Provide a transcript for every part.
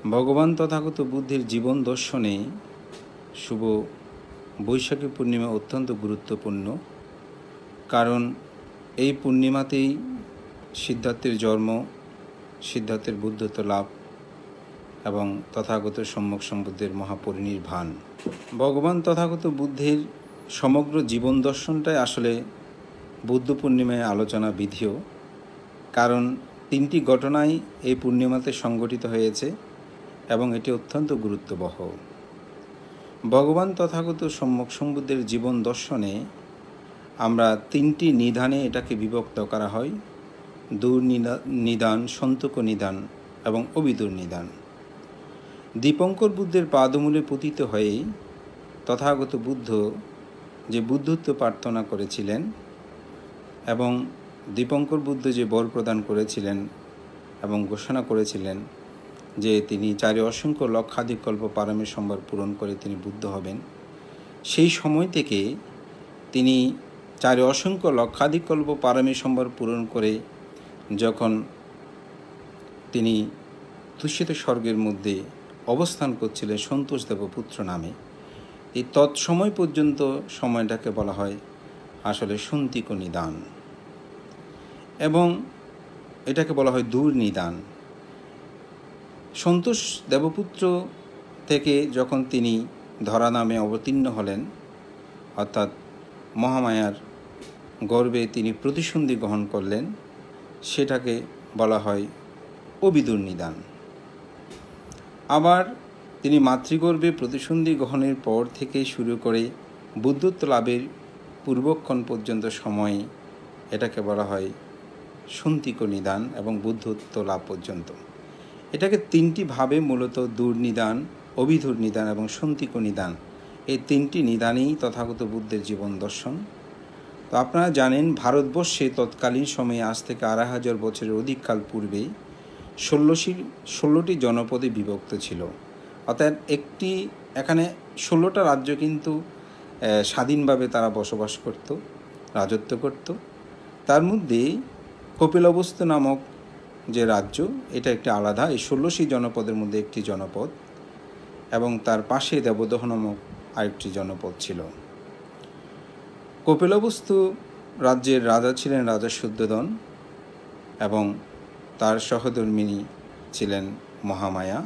ভগবান তথাগত বুদ্ধের জীবন দর্শনে শুভ বৈশাখী পূর্ণিমা অত্যন্ত গুরুত্বপূর্ণ, কারণ এই পূর্ণিমাতেই সিদ্ধার্থের জন্ম, সিদ্ধার্থের বুদ্ধত্ব লাভ এবং তথাগত সম্যক সম্বুদ্ধের মহাপরিনির্বাণ। ভগবান তথাগত বুদ্ধের সমগ্র জীবন দর্শনটাই আসলে বুদ্ধ পূর্ণিমায় আলোচনা বিধিও, কারণ তিনটি ঘটনাই এই পূর্ণিমাতে সংঘটিত হয়েছে এবং এটি অত্যন্ত গুরুত্ববহ। ভগবান তথাগত সম্যক সম্বুদ্ধের জীবন দর্শনে আমরা তিনটি নিধানে এটাকে বিভক্ত করা হয়: দূর নিদান, সন্তোক নিদান এবং অবিদূর নিদান। দীপঙ্কর বুদ্ধের পাদমূলে পতিত হয়ে তথাগত বুদ্ধ যে বুদ্ধত্ব প্রার্থনা করেছিলেন এবং দীপঙ্কর বুদ্ধ যে বর প্রদান করেছিলেন এবং ঘোষণা করেছিলেন যে তিনি চারি অসংখ্য লক্ষাধিক কল্প পারমের সম্ভার পূরণ করে তিনি বুদ্ধ হবেন, সেই সময় থেকে তিনি চারি অসংখ্য লক্ষাধিক কল্প পারমের সম্ভার পূরণ করে যখন তিনি তুষিত স্বর্গের মধ্যে অবস্থান করছিলেন সন্তোষ দেবপুত্র নামে, এই তৎসময় পর্যন্ত সময়টাকে বলা হয় আসলে সন্তিক নিদান এবং এটাকে বলা হয় দূর নিদান। সন্তোষ দেবপুত্র থেকে যখন তিনি ধরা নামে অবতীর্ণ হলেন, অর্থাৎ মহামায়ার গর্ভে তিনি প্রতিসন্ধি গ্রহণ করলেন, সেটাকে বলা হয় অবিদূর নিদান। আবার তিনি মাতৃগর্ভে প্রতিসন্ধি গ্রহণের পর থেকে শুরু করে বুদ্ধত্ব লাভের পূর্বক্ষণ পর্যন্ত সময়ে এটাকে বলা হয় সন্তিক নিদান এবং বুদ্ধত্ব লাভ পর্যন্ত। এটাকে তিনটি ভাবে মূলত দূর নিদান, অবিদূর নিদান এবং সন্তিক নিদান, এই তিনটি নিদানেই তথাগত বুদ্ধের জীবন দর্শন। তো আপনারা জানেন, ভারতবর্ষে তৎকালীন সময়ে আজ থেকে ২,৫০০ বছরের অধিককাল পূর্বে ১৬টি জনপদে বিভক্ত ছিল। অর্থাৎ এখানে ১৬টা রাজ্য কিন্তু স্বাধীনভাবে তারা বসবাস করত, রাজত্ব করত। তার মধ্যে কপিলবস্তু নামক যে রাজ্য, এটা একটি আলাদা, এই ১৬টি জনপদের মধ্যে একটি জনপদ, এবং তার পাশে দেবদহ নামক আরেকটি জনপদ ছিল। কপিলবস্তু রাজ্যের রাজা ছিলেন রাজা শুদ্ধোদন এবং তার সহধর্মিণী ছিলেন মহামায়া।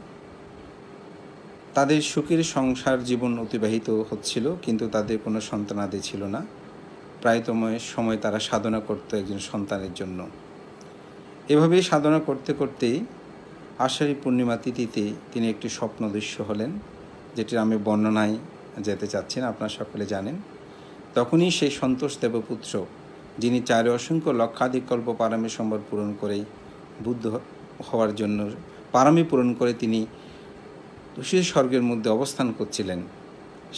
তাদের সুখের সংসার জীবন অতিবাহিত হচ্ছিল, কিন্তু তাদের কোনো সন্তানাদি ছিল না। প্রায়তম সময় তারা সাধনা করত একজন সন্তানের জন্য। এভাবেই সাধনা করতে করতে আষাঢ়ী পূর্ণিমা তিথিতে তিনি একটি স্বপ্নদৃশ্য হলেন, যেটির আমি বর্ণনায় যেতে চাচ্ছি না, আপনারা সকলে জানেন। তখনই সেই সন্তোষ দেবপুত্র, যিনি চারি অসংখ্য লক্ষাধিক কল্প পারমী সম্ভার পূরণ করে বুদ্ধ হওয়ার জন্য পারমী পূরণ করে তিনি তুষিত স্বর্গের মধ্যে অবস্থান করছিলেন,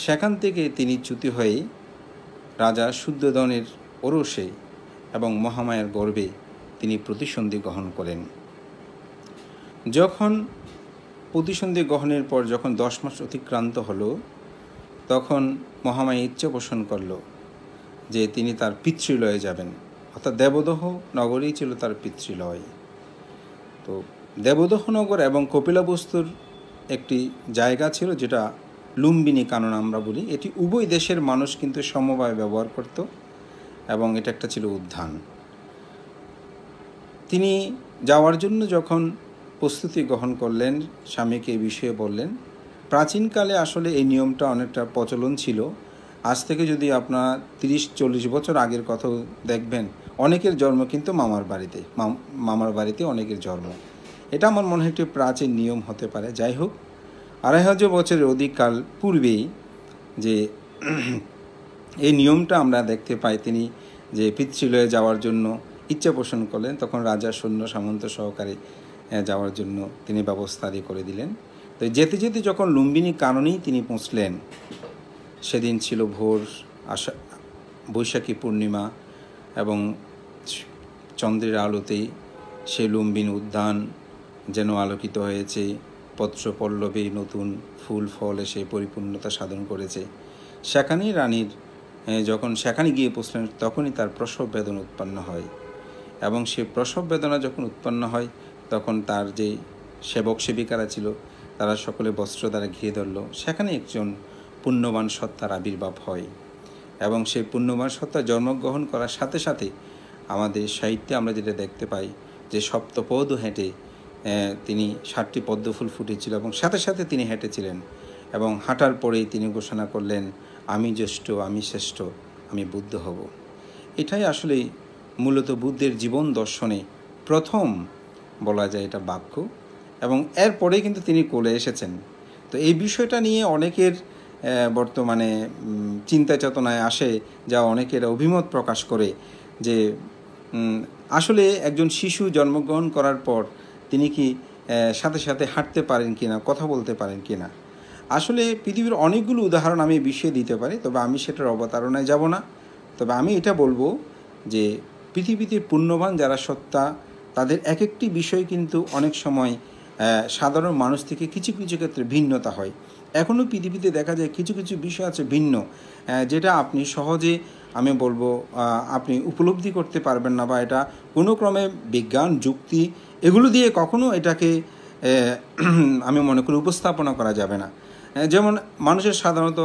সেখান থেকে তিনি চ্যুতি হয়ে রাজা শুদ্ধোদনের ওরসে এবং মহামায়ার গর্ভে তিনি প্রতিসন্ধি গ্রহণ করেন। যখন প্রতিসন্ধি গ্রহণের পর যখন ১০ মাস অতিক্রান্ত হলো, তখন মহামায়া ইচ্ছা পোষণ করল যে তিনি তার পিতৃলয়ে যাবেন, অর্থাৎ দেবদহ নগরেই ছিল তার পিতৃলয়। তো দেবদহ নগর এবং কপিলবস্তুর একটি জায়গা ছিল যেটা লুম্বিনী কানন আমরা বলি, এটি উভয় দেশের মানুষ কিন্তু সমভাবে ব্যবহার করত এবং এটা একটা ছিল উদ্যান। তিনি যাওয়ার জন্য যখন প্রস্তুতি গ্রহণ করলেন, স্বামীকে এই বিষয়ে বললেন। প্রাচীনকালে আসলে এই নিয়মটা অনেকটা প্রচলন ছিল। আজ থেকে যদি আপনার ৩০-৪০ বছর আগের কথা দেখবেন, অনেকের জন্ম কিন্তু মামার বাড়িতে অনেকের জন্ম। এটা আমার মনে হয় একটি প্রাচীন নিয়ম হতে পারে। যাই হোক, ২,৫০০ বছরের অধিককাল পূর্বেই যে এই নিয়মটা আমরা দেখতে পাই, তিনি যে পিতৃলয়ে যাওয়ার জন্য ইচ্ছা পোষণ করলেন, তখন রাজা সৈন্য সামন্ত সহকারে যাওয়ার জন্য তিনি ব্যবস্থা করে দিলেন। তো যেতে যেতে যখন লুম্বিনী কাননেই তিনি পৌঁছলেন, সেদিন ছিল ভোর বৈশাখী পূর্ণিমা এবং চন্দ্রের আলোতেই সে লুম্বিনী উদ্যান যেন আলোকিত হয়েছে, পত্র পল্লবে নতুন ফুল ফল এসে পরিপূর্ণতা সাধন করেছে। সেখানেই রানীর যখন সেখানে গিয়ে পৌঁছলেন, তখনই তার প্রসব বেদনা উৎপন্ন হয় এবং সে প্রসব বেদনা যখন উৎপন্ন হয়, তখন তার যে সেবক সেবিকারা ছিল, তারা সকলে বস্ত্র দ্বারা ঘিরে ধরল। সেখানে একজন পুণ্যবান সত্তার আবির্ভাব হয় এবং সেই পুণ্যবান সত্তা জন্মগ্রহণ করার সাথে সাথে আমাদের সাহিত্যে আমরা যেটা দেখতে পাই যে সপ্তপদ হেঁটে তিনি 7টি পদ্মফুল ফুটেছিল এবং সাথে সাথে তিনি হেঁটেছিলেন এবং হাঁটার পরেই তিনি ঘোষণা করলেন, আমি জ্যেষ্ঠ, আমি শ্রেষ্ঠ, আমি বুদ্ধ হব। এটাই আসলে মূলত বুদ্ধের জীবন দর্শনে প্রথম বলা যায় এটা বাক্য, এবং এরপরেই কিন্তু তিনি কোলে এসেছেন। তো এই বিষয়টা নিয়ে অনেকের বর্তমানে চিন্তা চেতনায় আসে, যা অনেকের অভিমত প্রকাশ করে যে আসলে একজন শিশু জন্মগ্রহণ করার পর তিনি কি সাথে সাথে হাঁটতে পারেন কিনা, কথা বলতে পারেন কিনা। আসলে পৃথিবীর অনেকগুলো উদাহরণ আমি বিষয়ে দিতে পারি, তবে আমি সেটার অবতারণায় যাব না। তবে আমি এটা বলবো যে পৃথিবীতে পুণ্যবান যারা সত্তা, তাদের এক একটি বিষয় কিন্তু অনেক সময় সাধারণ মানুষ থেকে কিছু কিছু ক্ষেত্রে ভিন্নতা হয়। এখনও পৃথিবীতে দেখা যায় কিছু কিছু বিষয় আছে ভিন্ন, যেটা আপনি সহজে, আমি বলবো, আপনি উপলব্ধি করতে পারবেন না, বা এটা কোনো ক্রমে বিজ্ঞান যুক্তি এগুলো দিয়ে কখনো এটাকে আমি মনে করি উপস্থাপনা করা যাবে না। যেমন মানুষের সাধারণত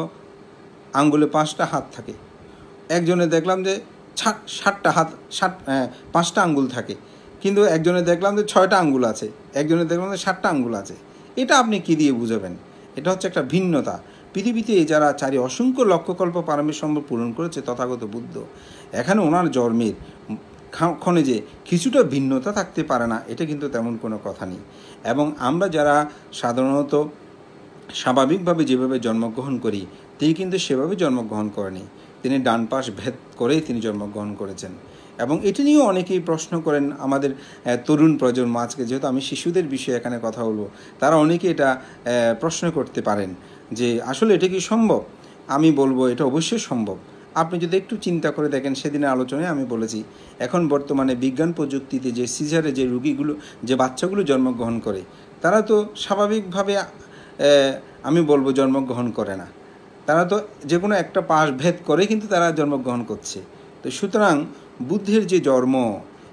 আঙ্গুলে 5টা হাত থাকে, একজনে দেখলাম যে 7টা হাত, 5টা আঙ্গুল থাকে, কিন্তু একজনে দেখলাম যে 6টা আঙ্গুল আছে, একজনে দেখলাম যে 7টা আঙ্গুল আছে। এটা আপনি কী দিয়ে বুঝাবেন? এটা হচ্ছে একটা ভিন্নতা। পৃথিবীতে যারা অসংখ্য লক্ষকল্প পারমিক সম্ভব পূরণ করেছে তথাগত বুদ্ধ, এখানে ওনার জন্মের ক্ষণে যে কিছুটা ভিন্নতা থাকতে পারে না, এটা কিন্তু তেমন কোনো কথা নেই। এবং আমরা যারা সাধারণত স্বাভাবিকভাবে যেভাবে জন্মগ্রহণ করি, তিনি কিন্তু সেভাবে জন্মগ্রহণ করেনি। তিনি ডান পাশ ভেদ করেই তিনি জন্মগ্রহণ করেছেন। এবং এটি নিয়েও অনেকেই প্রশ্ন করেন আমাদের তরুণ প্রজন্ম, আজকে যেহেতু আমি শিশুদের বিষয়ে এখানে কথা বলবো, তারা অনেকে এটা প্রশ্ন করতে পারেন যে আসলে এটা কি সম্ভব। আমি বলবো এটা অবশ্যই সম্ভব। আপনি যদি একটু চিন্তা করে দেখেন, সেদিনের আলোচনায় আমি বলেছি, এখন বর্তমানে বিজ্ঞান প্রযুক্তিতে যে সিজারে যে রুগীগুলো, যে বাচ্চাগুলো জন্মগ্রহণ করে, তারা তো স্বাভাবিকভাবে আমি বলবো জন্মগ্রহণ করে না, তারা তো যে কোনো একটা পাশ ভেদ করে কিন্তু তারা জন্মগ্রহণ করছে। তো সুতরাং বুদ্ধের যে জন্ম,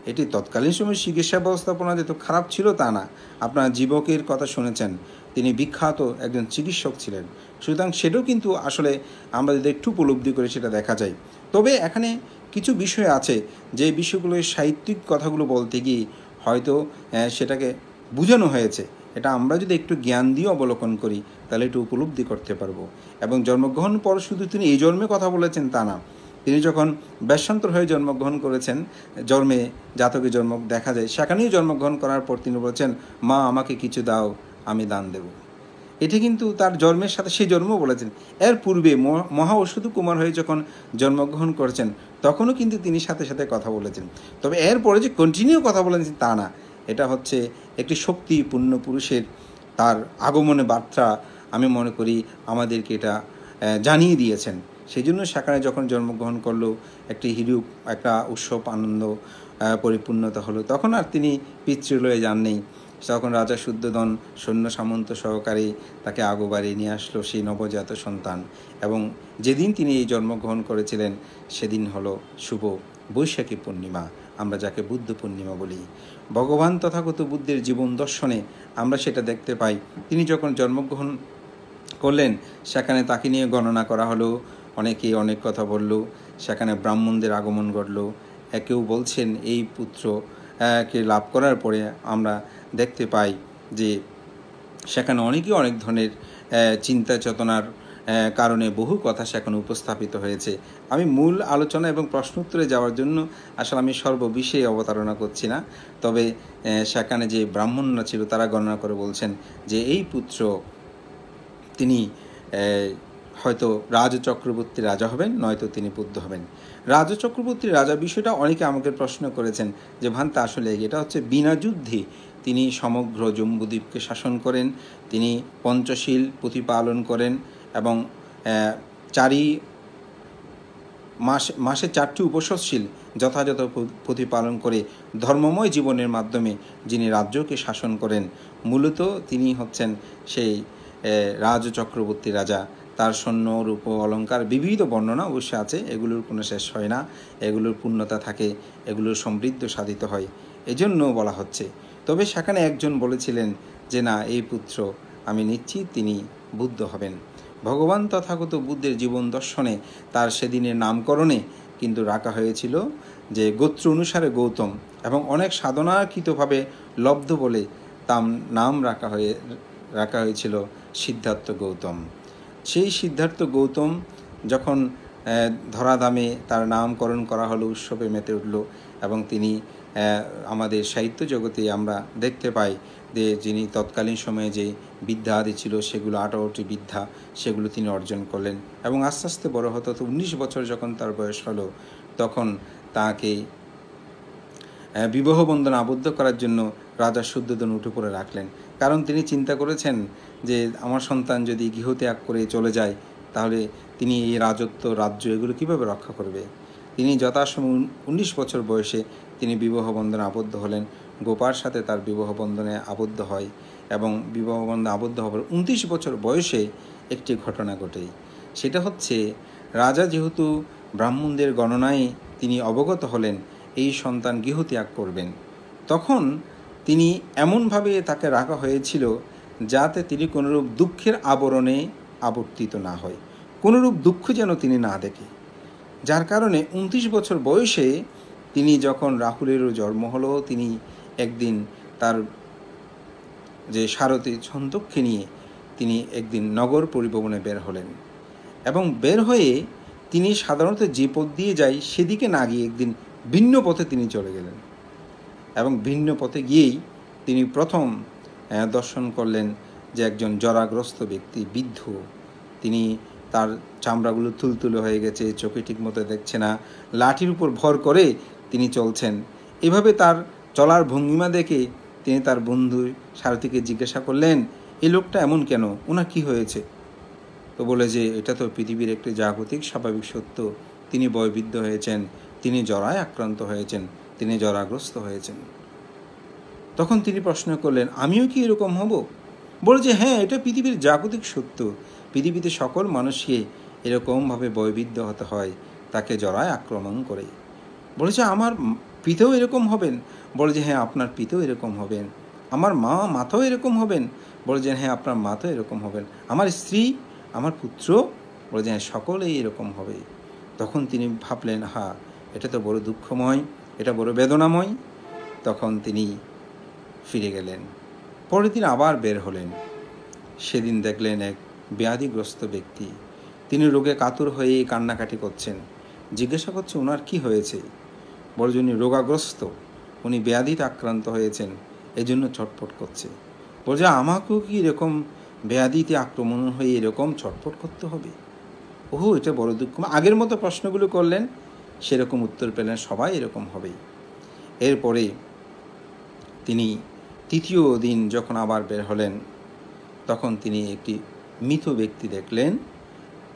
এটি তৎকালীন সময় চিকিৎসা ব্যবস্থাপনা যে তো খারাপ ছিল তা না। আপনারা জীবকের কথা শুনেছেন, তিনি বিখ্যাত একজন চিকিৎসক ছিলেন। সুতরাং সেটাও কিন্তু আসলে আমরা যদি একটু উপলব্ধি করে সেটা দেখা যায়। তবে এখানে কিছু বিষয় আছে যে বিষয়গুলো সাহিত্যিক কথাগুলো বলতে গিয়ে হয়তো সেটাকে বোঝানো হয়েছে। এটা আমরা যদি একটু জ্ঞান দিয়ে অবলোকন করি তাহলে একটু উপলব্ধি করতে পারবো। এবং জন্মগ্রহণ পর শুধু তিনি এই জন্মে কথা বলেছেন তা না, তিনি যখন বেশান্তর হয়ে জন্মগ্রহণ করেছেন, জন্মে জাতকে জন্ম দেখা যায়, সেখানেই জন্মগ্রহণ করার পর তিনি বলেছেন, মা আমাকে কিছু দাও, আমি দান দেব। এটি কিন্তু তার জন্মের সাথে সেই জন্ম বলেছেন। এর পূর্বে মহা অশ্বত কুমার হয়ে যখন জন্মগ্রহণ করেছেন তখনও কিন্তু তিনি সাথে সাথে কথা বলেছেন। তবে এরপরে যে কন্টিনিউ কথা বলেছেন তা না, এটা হচ্ছে একটি শক্তিপূর্ণ পুরুষের তার আগমনে বার্তা আমি মনে করি আমাদেরকে এটা জানিয়ে দিয়েছেন। সেই জন্য সেখানে যখন জন্মগ্রহণ করলো একটি হিরুপ, একটা উৎসব আনন্দ পরিপূর্ণতা হলো, তখন আর তিনি পিতৃলয়ে যাননি। তখন রাজা শুদ্ধোধন সৈন্য সামন্ত সহকারে তাকে আগোবাড়ি নিয়ে আসলো সেই নবজাত সন্তান। এবং যেদিন তিনি এই জন্মগ্রহণ করেছিলেন সেদিন হলো শুভ বৈশাখী পূর্ণিমা, আমরা যাকে বুদ্ধ পূর্ণিমা বলি। ভগবান তথাগত বুদ্ধের জীবন দর্শনে আমরা সেটা দেখতে পাই। তিনি যখন জন্মগ্রহণ করলেন সেখানে তাকে নিয়ে গণনা করা হলো, অনেকে অনেক কথা বলল, সেখানে ব্রাহ্মণদের আগমন ঘটল। কেউ বলছেন এই পুত্রকে লাভ করার পরে আমরা দেখতে পাই যে সেখানে অনেকেই অনেক ধরনের চিন্তা চেতনার কারণে বহু কথা সেখানে উপস্থাপিত হয়েছে। আমি মূল আলোচনা এবং প্রশ্ন উত্তরে যাওয়ার জন্য আসলে আমি সর্ববিষয়ে অবতারণা করছি না। তবে সেখানে যে ব্রাহ্মণরা ছিল তারা গণনা করে বলছেন যে এই পুত্র তিনি হয়তো রাজ চক্রবর্তী রাজা হবেন, নয়তো তিনি বুদ্ধ হবেন। রাজ চক্রবর্তী রাজা বিষয়টা অনেকে আমাকে প্রশ্ন করেছেন যে ভান্তা আসলে এটা হচ্ছে বিনা যুদ্ধে তিনি সমগ্র জম্বুদ্বীপকে শাসন করেন, তিনি পঞ্চশীল প্রতিপালন করেন এবং মাসে 4টি উপসৎশীল যথাযথ প্রতিপালন করে ধর্মময় জীবনের মাধ্যমে যিনি রাজ্যকে শাসন করেন, মূলত তিনি হচ্ছেন সেই রাজ চক্রবর্তী রাজা। তার সৈন্য রূপ অলঙ্কার বিবিধ বর্ণনা অবশ্য আছে, এগুলোর কোনো শেষ হয় না, এগুলোর পূর্ণতা থাকে, এগুলোর সমৃদ্ধ সাধিত হয়, এজন্য বলা হচ্ছে। তবে সেখানে একজন বলেছিলেন যে না, এই পুত্র আমি নিশ্চিত তিনি বুদ্ধ হবেন। ভগবান তথাগত বুদ্ধের জীবন দর্শনে তার সেদিনের নামকরণে কিন্তু রাখা হয়েছিল যে গোত্র অনুসারে গৌতম, এবং অনেক সাধনাকৃতভাবে লব্ধ বলে তার নাম রাখা হয়েছিল সিদ্ধার্থ গৌতম। সেই সিদ্ধার্থ গৌতম যখন ধরাধামে তার নামকরণ করা হলো, উৎসবে মেতে উঠল, এবং তিনি আমাদের সাহিত্য জগতে আমরা দেখতে পাই যে যিনি তৎকালীন সময়ে যে বিদ্যা আদি ছিল সেগুলো 18টি বিদ্যা, সেগুলো তিনি অর্জন করলেন, এবং আস্তে আস্তে বড় হতো। তো 19 বছর যখন তার বয়স হলো, তখন তাকে বিবাহ বন্ধনে আবদ্ধ করার জন্য রাজা শুদ্ধোধন উঠে পড়ে রাখলেন। কারণ তিনি চিন্তা করেছেন যে আমার সন্তান যদি গৃহত্যাগ করে চলে যায়, তাহলে তিনি এই রাজত্ব, রাজ্য এগুলো কীভাবে রক্ষা করবে। তিনি যথাসময় 19 বছর বয়সে তিনি বিবাহ বন্ধনে আবদ্ধ হলেন। গোপার সাথে তার বিবাহ বন্ধনে আবদ্ধ হয়, এবং বিবাহ বন্ধনে আবদ্ধ হবার 29 বছর বয়সে একটি ঘটনা ঘটে। সেটা হচ্ছে, রাজা যেহেতু ব্রাহ্মণদের গণনায় তিনি অবগত হলেন এই সন্তান গৃহত্যাগ করবেন, তখন তিনি এমনভাবে তাকে রাখা হয়েছিল যাতে তিনি কোনোরূপ দুঃখের আবরণে আবর্তিত না হয়, কোনোরূপ দুঃখ যেন তিনি না দেখে। যার কারণে 29 বছর বয়সে তিনি যখন রাহুলেরও জন্ম হলো, তিনি একদিন তার যে সারথী ছন্দককে নিয়ে তিনি একদিন নগর পরিভ্রমণে বের হলেন, এবং বের হয়ে তিনি সাধারণত যে পথ দিয়ে যায় সেদিকে না গিয়ে একদিন ভিন্ন পথে তিনি চলে গেলেন, এবং ভিন্ন পথে গিয়েই তিনি প্রথম দর্শন করলেন যে একজন জরাগ্রস্ত ব্যক্তি, বৃদ্ধ। তিনি তার চামড়াগুলো তুলতুলে হয়ে গেছে, চোখে ঠিক মতো দেখছে না, লাঠির উপর ভর করে তিনি চলছেন। এভাবে তার চলার ভঙ্গিমা দেখে তিনি তার বন্ধু সারথীকে জিজ্ঞাসা করলেন, এই লোকটা এমন কেন, ওনার কি হয়েছে? তো বলে যে এটা তো পৃথিবীর একটি জাগতিক স্বাভাবিক সত্য, তিনি বয়বৃদ্ধ হয়েছেন, তিনি জরায় আক্রান্ত হয়েছেন, তিনি জরাগ্রস্ত হয়েছেন। তখন তিনি প্রশ্ন করলেন, আমিও কি এরকম হব? বলে যে হ্যাঁ, এটা পৃথিবীর জাগতিক সত্য, পৃথিবীতে সকল মানুষকে এরকমভাবে বয়বৃদ্ধ হতে হয়, তাকে জরায় আক্রমণ করে। বলেছে আমার পিতাও এরকম হবেন? বলে যে হ্যাঁ, আপনার পিতাও এরকম হবেন। আমার মাতাও এরকম হবেন? বলে যে হ্যাঁ, আপনার মাতাও এরকম হবেন। আমার স্ত্রী, আমার পুত্র? বলে যে হ্যাঁ, সকলেই এরকম হবে। তখন তিনি ভাবলেন, হ্যাঁ, এটা তো বড় দুঃখময়, এটা বড় বেদনাময়। তখন তিনি ফিরে গেলেন। পরের দিন আবার বের হলেন। সেদিন দেখলেন এক ব্যাধিগ্রস্ত ব্যক্তি, তিনি রোগে কাতর হয়ে কান্নাকাটি করছেন। জিজ্ঞাসা করছে ওনার কি হয়েছে? বলে যে উনি রোগাগ্রস্ত, উনি ব্যাধিতে আক্রান্ত হয়েছেন, এজন্য ছটফট করছে। বলে যে আমাকেও কি এরকম ব্যাধিতে আক্রমণ হয়ে এরকম ছটফট করতে হবে? ওহো, এটা বড় দুঃখ। আগের মতো প্রশ্নগুলো করলেন, সেরকম উত্তর পেলেন, সবাই এরকম হবে। এরপরে তিনি তৃতীয় দিন যখন আবার বের হলেন, তখন তিনি একটি মৃত ব্যক্তি দেখলেন।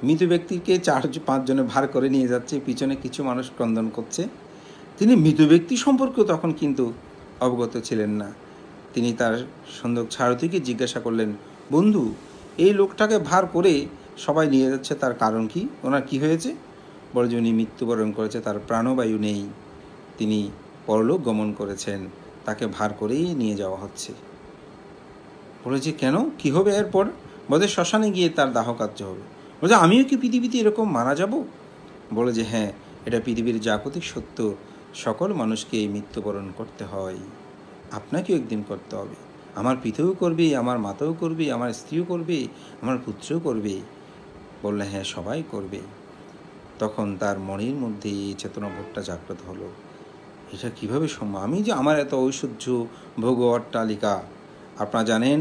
মৃত ব্যক্তিকে 4-5 জনে ভার করে নিয়ে যাচ্ছে, পিছনে কিছু মানুষ ক্রন্দন করছে। তিনি মৃত ব্যক্তি সম্পর্কেও তখন কিন্তু অবগত ছিলেন না। তিনি তার সন্দক সারথীকে জিজ্ঞাসা করলেন, বন্ধু, এই লোকটাকে ভার করে সবাই নিয়ে যাচ্ছে, তার কারণ কি? ওনার কি হয়েছে? বলে যে উনি মৃত্যুবরণ করেছে, তার প্রাণবায়ু নেই, তিনি পরলোক গমন করেছেন, তাকে ভার করেই নিয়ে যাওয়া হচ্ছে। বলে যে কেন, কি হবে এরপর? বলে শ্মশানে গিয়ে তার দাহ কার্য হবে। বলে যে আমিও কি পৃথিবীতে এরকম মারা যাব? বলে যে হ্যাঁ, এটা পৃথিবীর জাগতিক সত্য, সকল মানুষকে এই মৃত্যুবরণ করতে হয়, আপনাকেও একদিন করতে হবে। আমার পিতাও করবে, আমার মাতাও করবে, আমার স্ত্রীও করবে, আমার পুত্রও করবে। বললে হ্যাঁ, সবাই করবে। তখন তার মনের মধ্যে এই চেতনাবোধটা জাগ্রত হলো, এটা কিভাবে সম্ভব? আমি যে আমার এত ঐশ্বর্য, ভোগ, অট্টালিকা। আপনারা জানেন,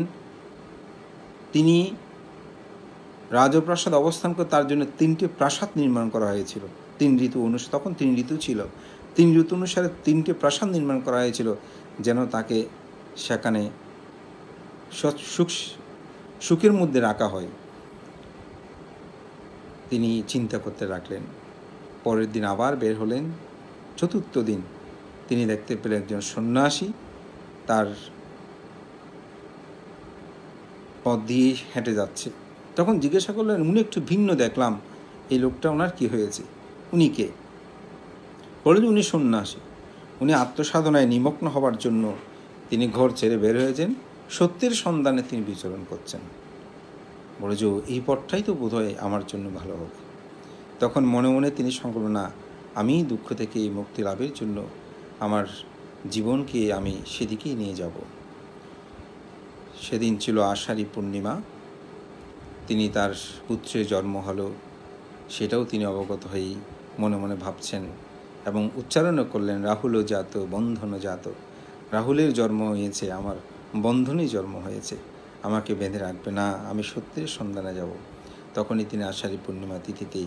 তিনি রাজপ্রাসাদ অবস্থান করে তার জন্য 3টে প্রাসাদ নির্মাণ করা হয়েছিল। 3 ঋতু অনুসারে, তখন 3 ঋতু ছিল, 3 ঋতু অনুসারে 3টে প্রাসাদ নির্মাণ করা হয়েছিল, যেন তাকে সেখানে সুখের মধ্যে রাখা হয়। তিনি চিন্তা করতে রাখলেন। পরের দিন আবার বের হলেন। চতুর্থ দিন তিনি দেখতে পেলেন একজন সন্ন্যাসী তার পথ দিয়ে হেঁটে যাচ্ছে। তখন জিজ্ঞাসা করলেন, উনি একটু ভিন্ন দেখলাম, এই লোকটা ওনার কি হয়েছে, উনি কে? বললেন উনি সন্ন্যাসী, উনি আত্মসাধনায় নিমগ্ন হবার জন্য তিনি ঘর ছেড়ে বের হয়েছেন, সত্যের সন্ধানে তিনি বিচরণ করছেন। বলে যে এই পথটাই তো বোধহয় আমার জন্য ভালো হবে। তখন মনে মনে তিনি সংকল্প, না, আমি দুঃখ থেকে এই মুক্তি লাভের জন্য আমার জীবনকে আমি সেদিকেই নিয়ে যাব। সেদিন ছিল আষাঢ়ী পূর্ণিমা। তিনি তার পুত্রের জন্ম হলো, সেটাও তিনি অবগত হয়েই মনে মনে ভাবছেন এবং উচ্চারণও করলেন, রাহুলও জাত বন্ধনও জাত। রাহুলের জন্ম হয়েছে, আমার বন্ধনই জন্ম হয়েছে, আমাকে বেঁধে রাখবে না, আমি সত্যের সন্ধানে যাব। তখনই তিনি আষাঢ়ী পূর্ণিমা তিথিতে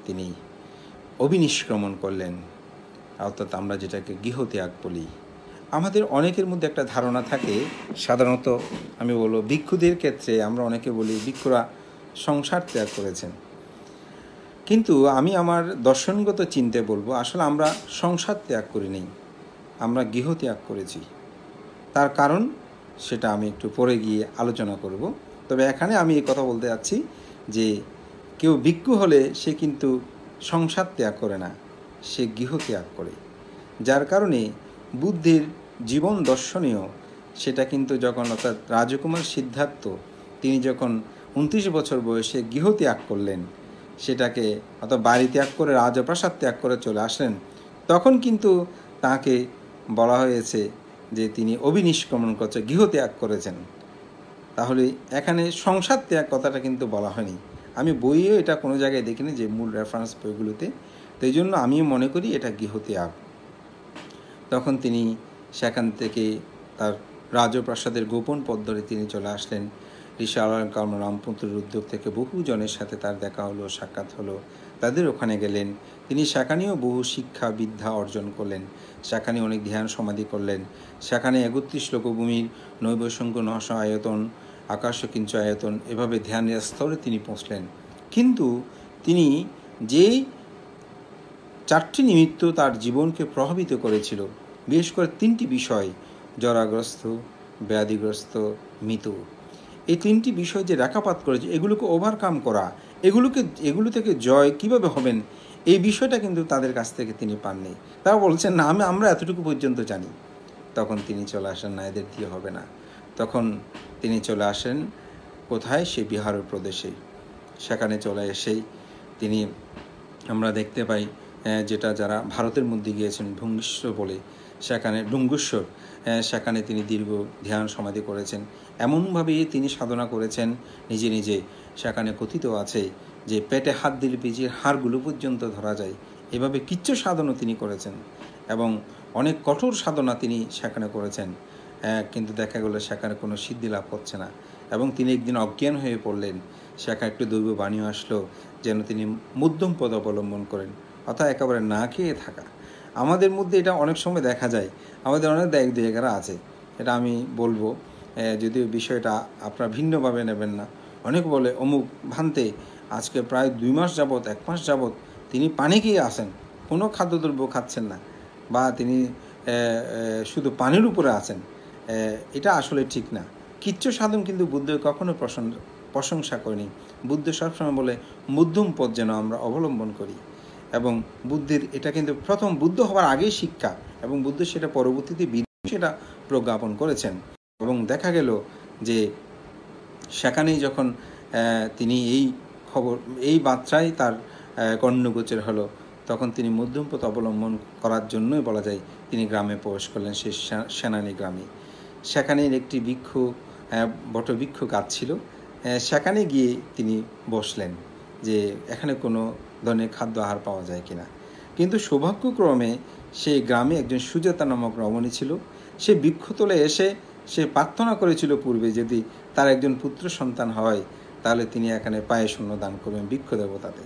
তিনি অভিনিষ্ক্রমণ করলেন, অর্থাৎ আমরা যেটাকে গৃহত্যাগ বলি। আমাদের অনেকের মধ্যে একটা ধারণা থাকে, সাধারণত আমি বলবো ভিক্ষুদের ক্ষেত্রে আমরা অনেকে বলি ভিক্ষুরা সংসার ত্যাগ করেছেন, কিন্তু আমি আমার দর্শনগত চিন্তে বলবো আসলে আমরা সংসার ত্যাগ করিনি, আমরা গৃহত্যাগ করেছি। তার কারণ সেটা আমি একটু পরে গিয়ে আলোচনা করব। তবে এখানে আমি এই কথা বলতে যাচ্ছি যে কেউ ভিক্ষু হলে সে কিন্তু সংসার ত্যাগ করে না, সে গৃহত্যাগ করে। যার কারণে বুদ্ধের জীবন দর্শনীয় সেটা কিন্তু যখন, অর্থাৎ রাজকুমার সিদ্ধার্থ তিনি যখন 29 বছর বয়সে গৃহত্যাগ করলেন, সেটাকে অর্থাৎ বাড়ি ত্যাগ করে রাজপ্রাসাদ ত্যাগ করে চলে আসলেন, তখন কিন্তু তাকে বলা হয়েছে যে তিনি অভিনিষ্ক্রমণ করছে, গৃহত্যাগ করেছেন। তাহলে এখানে সংসার ত্যাগ কথাটা কিন্তু বলা হয়নি। আমি বইয়েও এটা কোনো জায়গায় দেখিনি, যে মূল রেফারেন্স বইগুলোতে। তো এই জন্য আমি মনে করি এটা গৃহত্যাগ। তখন তিনি সেখান থেকে তার রাজপ্রাসাদের গোপন পথ ধরে তিনি চলে আসলেন। ঋষি আলারকাম রামপুত্রের উদ্যোগ থেকে বহু জনের সাথে তার দেখা হলো, সাক্ষাৎ হলো, তাদের ওখানে গেলেন। তিনি সেখানেও বহু শিক্ষা বিদ্যা অর্জন করলেন, সেখানে অনেক ধ্যান সমাধি করলেন। সেখানে 31 লোকভূমির নৈবসঙ্গ 900 আয়তন, আকাশকিঞ্চ আয়তন, এভাবে ধ্যানের স্তরে তিনি পৌঁছলেন। কিন্তু তিনি যেই 4টি নিমিত্ত তার জীবনকে প্রভাবিত করেছিল, বিশেষ করে 3টি বিষয়, জরাগ্রস্ত, ব্যাধিগ্রস্ত, মৃত্যু, এই 3টি বিষয় যে রেখাপাত করেছে, এগুলোকে ওভারকাম করা, এগুলো থেকে জয় কিভাবে হবেন, এই বিষয়টা কিন্তু তাদের কাছ থেকে তিনি পাননি। তারা বলছেন, না, আমরা এতটুকু পর্যন্ত জানি। তখন তিনি চলে আসেন, না, এদের দিয়ে হবে না। তখন তিনি চলে আসেন কোথায়, সে বিহার প্রদেশে। সেখানে চলে এসেই তিনি, আমরা দেখতে পাই, যেটা যারা ভারতের মধ্যে গিয়েছেন ডুঙ্গেশ্বর বলে, সেখানে ডুঙ্গেশ্বর, সেখানে তিনি দীর্ঘ ধ্যান সমাধি করেছেন। এমনভাবেই তিনি সাধনা করেছেন নিজে নিজে। সেখানে কথিত আছে যে পেটে হাত দিলে পিজির হাড়গুলো পর্যন্ত ধরা যায়, এভাবে কিচ্ছু সাধনা তিনি করেছেন এবং অনেক কঠোর সাধনা তিনি সেখানে করেছেন। কিন্তু দেখা গেল সেখানে কোনো সিদ্ধি লাভ হচ্ছে না এবং তিনি একদিন অজ্ঞান হয়ে পড়লেন। সেখানে একটু দৈব বাণীও আসলো যেন তিনি মধ্যম পদ অবলম্বন করেন, অর্থাৎ একেবারে না খেয়ে থাকা। আমাদের মধ্যে এটা অনেক সময় দেখা যায়, আমাদের অনেক জায়গারা আছে, এটা আমি বলবো, যদিও বিষয়টা আপনারা ভিন্নভাবে নেবেন না। অনেক বলে অমুক ভান্তে আজকে প্রায় 2 মাস যাবৎ, 1 মাস যাবৎ তিনি পানি খেয়ে আসেন, কোনো খাদ্যদ্রব্য খাচ্ছেন না, বা তিনি শুধু পানির উপরে আছেন। এটা আসলে ঠিক না। কিচ্ছু সাধন কিন্তু বুদ্ধ কখনো প্রশংসা করেনি। বুদ্ধ সবসময় বলে মধ্যম পথ যেন আমরা অবলম্বন করি। এবং বুদ্ধের এটা কিন্তু প্রথম বুদ্ধ হওয়ার আগেই শিক্ষা, এবং বুদ্ধ সেটা পরবর্তীতে সেটা প্রজ্ঞাপন করেছেন। এবং দেখা গেল যে সেখানেই যখন তিনি এই মাত্রায় তার কর্ণগোচর হলো, তখন তিনি মধ্যম পথ অবলম্বন করার জন্যই বলা যায় তিনি গ্রামে প্রবেশ করলেন, সেই সেনানী গ্রামে। সেখানে একটি বটবৃক্ষ গাছ ছিল, সেখানে গিয়ে তিনি বসলেন যে এখানে কোনো ধরনের খাদ্য আহার পাওয়া যায় কিনা। কিন্তু সৌভাগ্যক্রমে সেই গ্রামে একজন সুজাতা নামক রমণী ছিল। সে বৃক্ষতলে এসে সে প্রার্থনা করেছিল পূর্বে, যদি তার একজন পুত্র সন্তান হয় তাহলে তিনি এখানে পায়ে শূন্য দান করবেন বৃক্ষ দেবতাতে।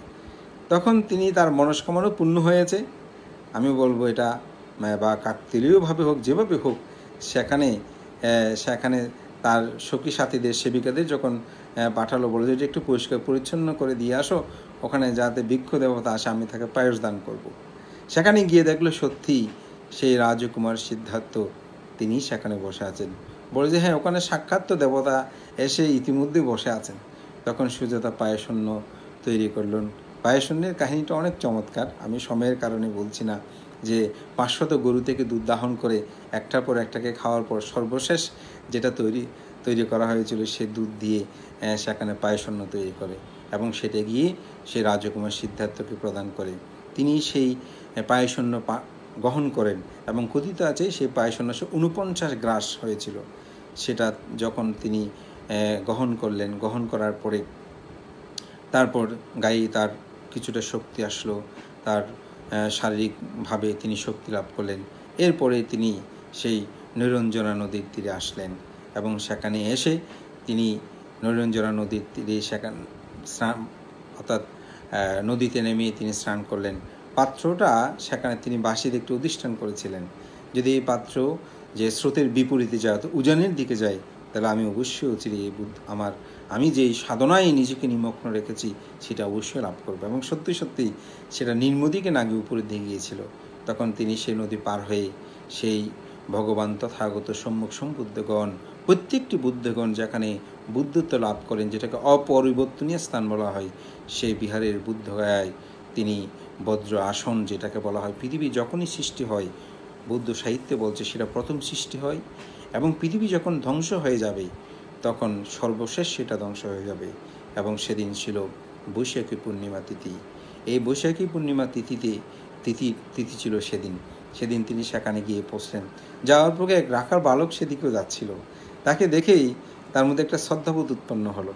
তখন তিনি, তার মনস্কামনা পূর্ণ হয়েছে। আমি বলবো এটা বা কাকতালীয়ভাবে হোক, যেভাবে হোক, সেখানে তার সখী সাথীদের, সেবিকাদের যখন পাঠালো, বলে যে একটু পরিষ্কার পরিচ্ছন্ন করে দিয়ে আসো, ওখানে যাতে বৃক্ষ দেবতা আসে, আমি তাকে পায়স দান করব। সেখানে গিয়ে দেখলো সত্যি সেই রাজকুমার সিদ্ধার্থ তিনি সেখানে বসে আছেন। বলে যে হ্যাঁ, ওখানে সাক্ষাৎ দেবতা এসে ইতিমধ্যে বসে আছেন। তখন সুজাতা পায়সন্য তৈরি করলেন। পায়সন্যের কাহিনীটা অনেক চমৎকার, আমি সময়ের কারণে বলছি না। যে 500 গরু থেকে দুধ দাহন করে একটার পর একটাকে খাওয়ার পর সর্বশেষ যেটা তৈরি করা হয়েছিল, সে দুধ দিয়ে সেখানে পায়সন্ন তৈরি করে এবং সেটা গিয়ে সে রাজকুমার সিদ্ধার্থকে প্রদান করে। তিনি সেই পায়সন্ন গ্রহণ করেন এবং কথিত আছে সেই পায়সন্ন 49 গ্রাস হয়েছিল। সেটা যখন তিনি গ্রহণ করলেন, গ্রহণ করার পরে তারপর গায়ে তার কিছুটা শক্তি আসলো, তার শারীরিকভাবে তিনি শক্তি লাভ করলেন। এরপরে তিনি সেই নৈরঞ্জনা নদীর তীরে আসলেন এবং সেখানে এসে তিনি নৈরঞ্জনা নদীর তীরে সেখানে স্নান, অর্থাৎ নদীতে নেমে তিনি স্নান করলেন। পাত্রটা সেখানে তিনি বাঁশির একটু অধিষ্ঠান করেছিলেন, যদি এই পাত্র যে স্রোতের বিপরীতে যায়, তো উজানের দিকে যায়, তাহলে আমি অবশ্যই অচিরে আমি যেই সাধনায় নিজেকে নিমগ্ন রেখেছি সেটা অবশ্যই লাভ করবো। এবং সত্যি সত্যি সেটা নিম্নদিকে না গিয়ে উপরের দিকে গিয়েছিল। তখন তিনি সেই নদী পার হয়ে সেই ভগবান তথাগত সম্মুখ সম্বুদ্ধগণ, প্রত্যেকটি বুদ্ধগণ যেখানে বুদ্ধত্ব লাভ করেন, যেটাকে অপরিবর্তনীয় স্থান বলা হয়, সেই বিহারের বুদ্ধগয়ায় তিনি বজ্র আসন, যেটাকে বলা হয় পৃথিবী যখনই সৃষ্টি হয়, বৌদ্ধ সাহিত্যে বলছে সেটা প্রথম সৃষ্টি হয় এবং পৃথিবী যখন ধ্বংস হয়ে যাবে তখন সর্বশেষ সেটা ধ্বংস হয়ে যাবে। এবং সেদিন ছিল বৈশাখী পূর্ণিমা তিথি। এই বৈশাখী পূর্ণিমা তিথি ছিল সেদিন তিনি সেখানে গিয়ে পৌঁছলেন। যাওয়ার পরে এক রাখার বালক সেদিকেও যাচ্ছিল। তাকে দেখেই তার মধ্যে একটা শ্রদ্ধাবোধ উৎপন্ন হলো,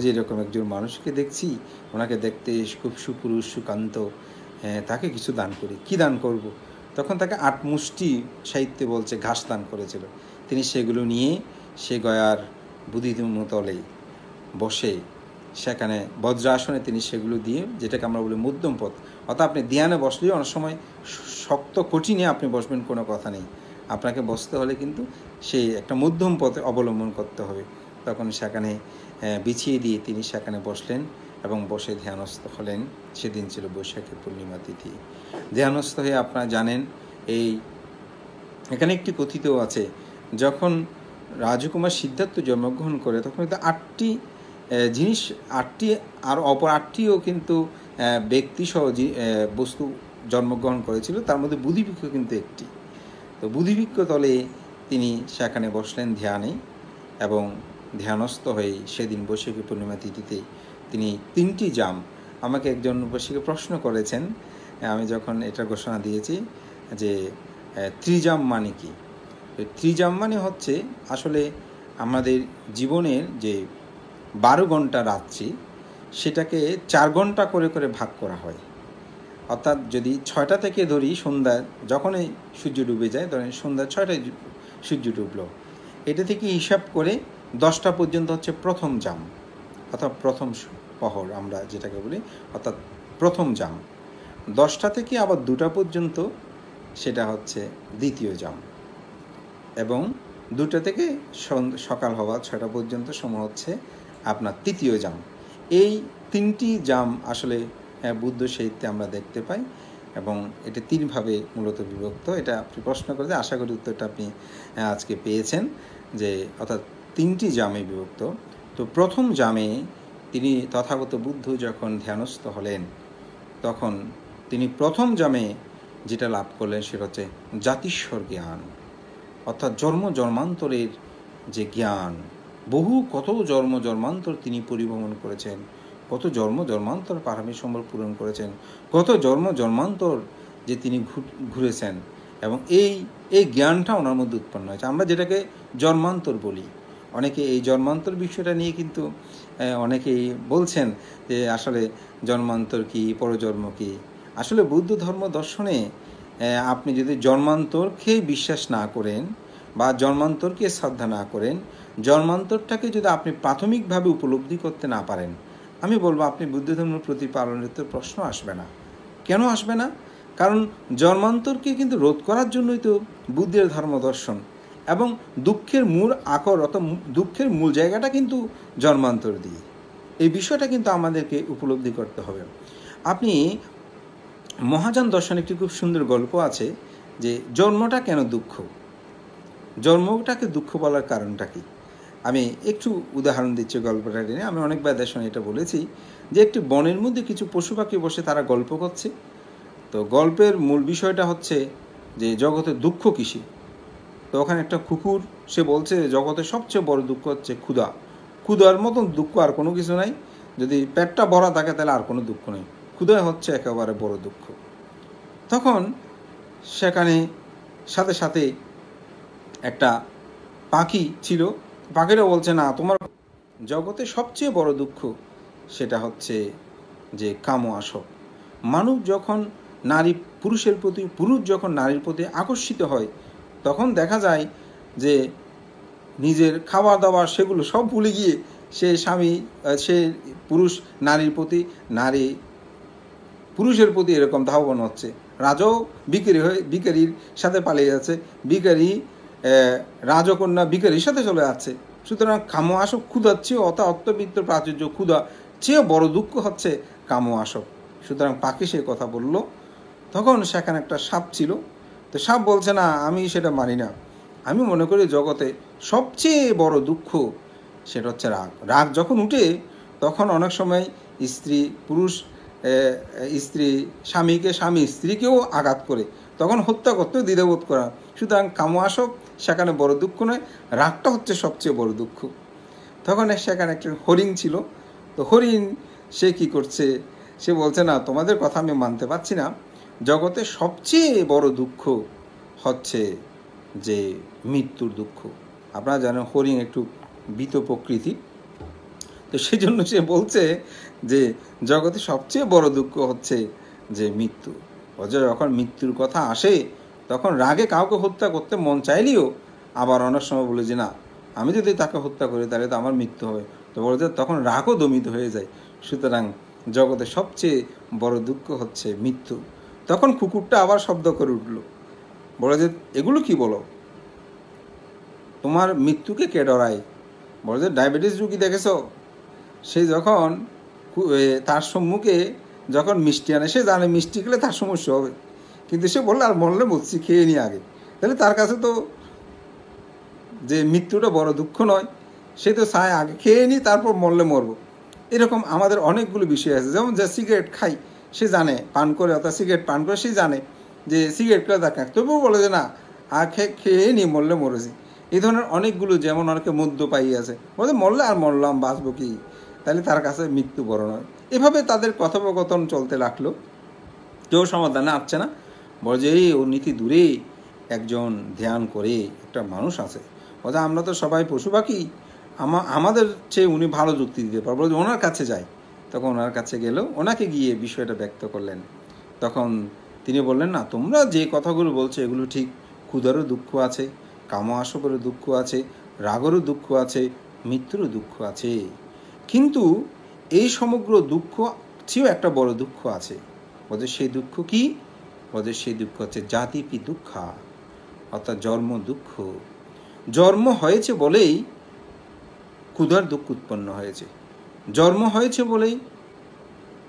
যে এরকম একজন মানুষকে দেখছি, ওনাকে দেখতে খুব সুপুরুষ সুকান্ত, তাকে কিছু দান করি। কি দান করব? তখন তাকে 8 মুষ্টি সাহিত্যে বলছে ঘাস দান করেছিল। তিনি সেগুলো নিয়ে সে গয়ার বুদ্ধিতলে বসে সেখানে বজ্রাসনে তিনি সেগুলো দিয়ে, যেটাকে আমরা বলি মধ্যম পথ, অর্থাৎ আপনি ধ্যানে বসলেও অনেক সময় শক্ত কঠিনে আপনি বসবেন কোনো কথা নেই, আপনাকে বসতে হলে কিন্তু সেই একটা মধ্যম পথে অবলম্বন করতে হবে। তখন সেখানে বিছিয়ে দিয়ে তিনি সেখানে বসলেন এবং বসে ধ্যানস্থ হলেন। সেদিন ছিল বৈশাখী পূর্ণিমা তিথি। ধ্যানস্থ হয়ে আপনারা জানেন, এখানে একটি কথিতও আছে, যখন রাজকুমার সিদ্ধার্থ জন্মগ্রহণ করে তখন কিন্তু 8টি জিনিস, 8টি আর অপর 8টিও কিন্তু ব্যক্তিসহ বস্তু জন্মগ্রহণ করেছিল, তার মধ্যে বুদ্ধিবৃক্ষ কিন্তু একটি। তো বুদ্ধিবৃক্ষ তলে তিনি সেখানে বসলেন ধ্যানে এবং ধ্যানস্থ হয়ে সেদিন বৈশাখী পূর্ণিমা তিথিতে তিনি 3টি জাম, আমাকে একজন বৈশাখী প্রশ্ন করেছেন আমি যখন এটা ঘোষণা দিয়েছি যে ত্রিজাম মানে কি। ত্রিজাম মানে হচ্ছে আসলে আমাদের জীবনের যে 12 ঘন্টা রাত্রি, সেটাকে 4 ঘন্টা করে করে ভাগ করা হয়। অর্থাৎ যদি 6টা থেকে ধরি, সন্ধ্যা যখনই সূর্য ডুবে যায়, ধরেন সন্ধ্যা 6টায় সূর্য ডুবলো, এটা থেকে হিসাব করে 10টা পর্যন্ত হচ্ছে প্রথম জাম, অর্থাৎ প্রথম প্রহর আমরা যেটাকে বলি, অর্থাৎ প্রথম জাম। 10টা থেকে আবার 2টা পর্যন্ত সেটা হচ্ছে দ্বিতীয় জাম, এবং 2টা থেকে সকাল হওয়া 6টা পর্যন্ত সময় হচ্ছে আপনার তৃতীয় জাম। এই 3টি জাম আসলে বুদ্ধ সাহিত্যে আমরা দেখতে পাই এবং এটা 3 ভাবে মূলত বিভক্ত। এটা আপনি প্রশ্ন করেছেন, আশা করি উত্তরটা আপনি আজকে পেয়েছেন, যে অর্থাৎ 3টি জামে বিভক্ত। তো প্রথম জামে তিনি তথাগত বুদ্ধ যখন ধ্যানস্থ হলেন, তখন তিনি প্রথম জামে যেটা লাভ করলেন সেটা হচ্ছে জাতিস্বর জ্ঞান, অর্থাৎ জন্মান্তরের যে জ্ঞান, কত জন্মান্তর তিনি পরিভ্রমণ করেছেন, কত জন্মান্তর পারমিক সম্বল পূরণ করেছেন, কত জন্মান্তর যে তিনি ঘুরেছেন, এবং এই জ্ঞানটা ওনার মধ্যে উৎপন্ন হয়েছে। আমরা যেটাকে জন্মান্তর বলি, অনেকে এই জন্মান্তর বিষয়টা নিয়ে কিন্তু অনেকেই বলছেন যে আসলে জন্মান্তর কি, পরজন্ম কি। আসলে বৌদ্ধ ধর্ম দর্শনে আপনি যদি জন্মান্তরকে বিশ্বাস না করেন বা জন্মান্তরকে শ্রদ্ধা না করেন, জন্মান্তরটাকে যদি আপনি প্রাথমিকভাবে উপলব্ধি করতে না পারেন, আমি বলবো আপনি বুদ্ধ ধর্মের প্রতিপালনের তো প্রশ্ন আসবে না। কেন আসবে না? কারণ জন্মান্তরকে কিন্তু রোধ করার জন্যই তো বুদ্ধের ধর্ম দর্শন, এবং দুঃখের মূল আকর, অর্থাৎ দুঃখের মূল জায়গাটা কিন্তু জন্মান্তর দিয়ে। এই বিষয়টা কিন্তু আমাদেরকে উপলব্ধি করতে হবে। আপনি মহাযান দর্শনে একটি খুব সুন্দর গল্প আছে যে জন্মটা কেন দুঃখ, জন্মটাকে দুঃখ বলার কারণটা কি। আমি একটু উদাহরণ দিচ্ছি গল্পটা নিয়ে। আমি অনেকবার দর্শনে এটা বলেছি যে একটি বনের মধ্যে কিছু পশু পাখি বসে তারা গল্প করছে। তো গল্পের মূল বিষয়টা হচ্ছে যে জগতে দুঃখ কিসে। তো ওখানে একটা কুকুর সে বলছে জগতে সবচেয়ে বড় দুঃখ হচ্ছে ক্ষুধা। ক্ষুধার মতন দুঃখ আর কোনো কিছু নাই। যদি পেটটা ভরা থাকে তাহলে আর কোনো দুঃখ নেই, ক্ষুধাই হচ্ছে একেবারে বড় দুঃখ। তখন সেখানে সাথে সাথে একটা পাখি ছিল, পাখিটা বলছে না, তোমার জগতে সবচেয়ে বড় দুঃখ সেটা হচ্ছে যে কাম আসক্ত। মানুষ যখন পুরুষ যখন নারীর প্রতি আকর্ষিত হয়, তখন দেখা যায় যে নিজের খাওয়া দাওয়া সেগুলো সব ভুলে গিয়ে সে পুরুষ নারীর প্রতি, নারী পুরুষের প্রতি এরকম ধাবন হচ্ছে। রাজাও ভিখারির সাথে পালিয়ে যাচ্ছে, ভিখারি রাজকন্যা ভিখারির সাথে চলে যাচ্ছে। সুতরাং কাম আসক্ত ক্ষুধার চেয়ে অত্যবিত্ত প্রাচুর্য, ক্ষুধা চেয়ে বড় দুঃখ হচ্ছে কাম আসক্ত। সুতরাং পাখি সে কথা বলল। তখন সেখানে একটা সাপ ছিল, তো সাপ বলছে না, আমি সেটা মানি না। আমি মনে করি জগতে সবচেয়ে বড় দুঃখ সেটা হচ্ছে রাগ। রাগ যখন উঠে তখন অনেক সময় স্বামীকে, স্বামী স্ত্রীকেও আঘাত করে, তখন হত্যা করতেও দ্বিধাবোধ করা। সুতরাং কাম আসক্ত সেখানে বড় দুঃখ নয়, রাগটা হচ্ছে সবচেয়ে বড় দুঃখ। তখন সেখানে একটা হরিণ ছিল, তো হরিণ সে কি করছে, সে বলছে না, তোমাদের কথা আমি মানতে পারছি না, জগতে সবচেয়ে বড় দুঃখ হচ্ছে যে মৃত্যুর দুঃখ। আপনারা জানেন হরিণ একটু ভীত প্রকৃতি, তো সেই জন্য সে বলছে যে জগতে সবচেয়ে বড় দুঃখ হচ্ছে যে মৃত্যু। যখন মৃত্যুর কথা আসে তখন রাগে কাউকে হত্যা করতে মন চাইলেও আবার অনেক সময় বলে যে না, আমি যদি তাকে হত্যা করি তাহলে তো আমার মৃত্যু হবে, তো বলে যে তখন রাগও দমিত হয়ে যায়। সুতরাং জগতে সবচেয়ে বড় দুঃখ হচ্ছে মৃত্যু। তখন কুকুরটা আবার শব্দ করে উঠল, বলে যে এগুলো কি বলো, তোমার মৃত্যুকে কে ডরায়? বলে যে ডায়াবেটিস রুগী দেখেছ, সে যখন তার সম্মুখে যখন মিষ্টি আনে, সে জানে মিষ্টি খেলে তার সমস্যা হবে, কিন্তু সে বললো আর মরলে মরছি, খেয়ে নি আগে। তাহলে তার কাছে তো যে মৃত্যুটা বড় দুঃখ নয়, সে তো চায় আগে খেয়ে নি তারপর মরলে মরবো। এরকম আমাদের অনেকগুলো বিষয় আছে। যেমন যে সিগারেট খাই, সে জানে পান করে, অর্থাৎ সিগারেট পান করে সে জানে যে সিগারেট খেলে তার কাজ, তবুও বলে যে না, আর খেয়ে নি মরলে মরেছি। এই ধরনের অনেকগুলো, যেমন অনেকে মদ্যপায়ী আছে, বলে মরলে আর মরলাম, বাঁচবো কি, তাহলে তার কাছে মৃত্যু বড় নয়। এভাবে তাদের কথোপকথন চলতে লাগলো, কেউ সমাধানে আসছে না। বলে যে এই ওর নীতি দূরে একজন ধ্যান করে একটা মানুষ আছে, বলে আমরা তো সবাই পশু পাখি, আমাদের চেয়ে উনি ভালো যুক্তি দিতে পারবো, ওনার কাছে যাই। তখন ওনার কাছে গেল, ওনাকে গিয়ে বিষয়টা ব্যক্ত করলেন। তখন তিনি বললেন না, তোমরা যে কথাগুলো বলছো এগুলো ঠিক, ক্ষুধারও দুঃখ আছে, কাম আসক্তেরও দুঃখ আছে, রাগেরও দুঃখ আছে, মৃত্যুরও দুঃখ আছে, কিন্তু এই সমগ্র দুঃখ চেয়েও একটা বড় দুঃখ আছে। বলছে সেই দুঃখ কি? বলছে সেই দুঃখ হচ্ছে জাতিপি দুঃখা, অর্থাৎ জন্ম দুঃখ। জন্ম হয়েছে বলেই ক্ষুধার দুঃখ উৎপন্ন হয়েছে, জন্ম হয়েছে বলেই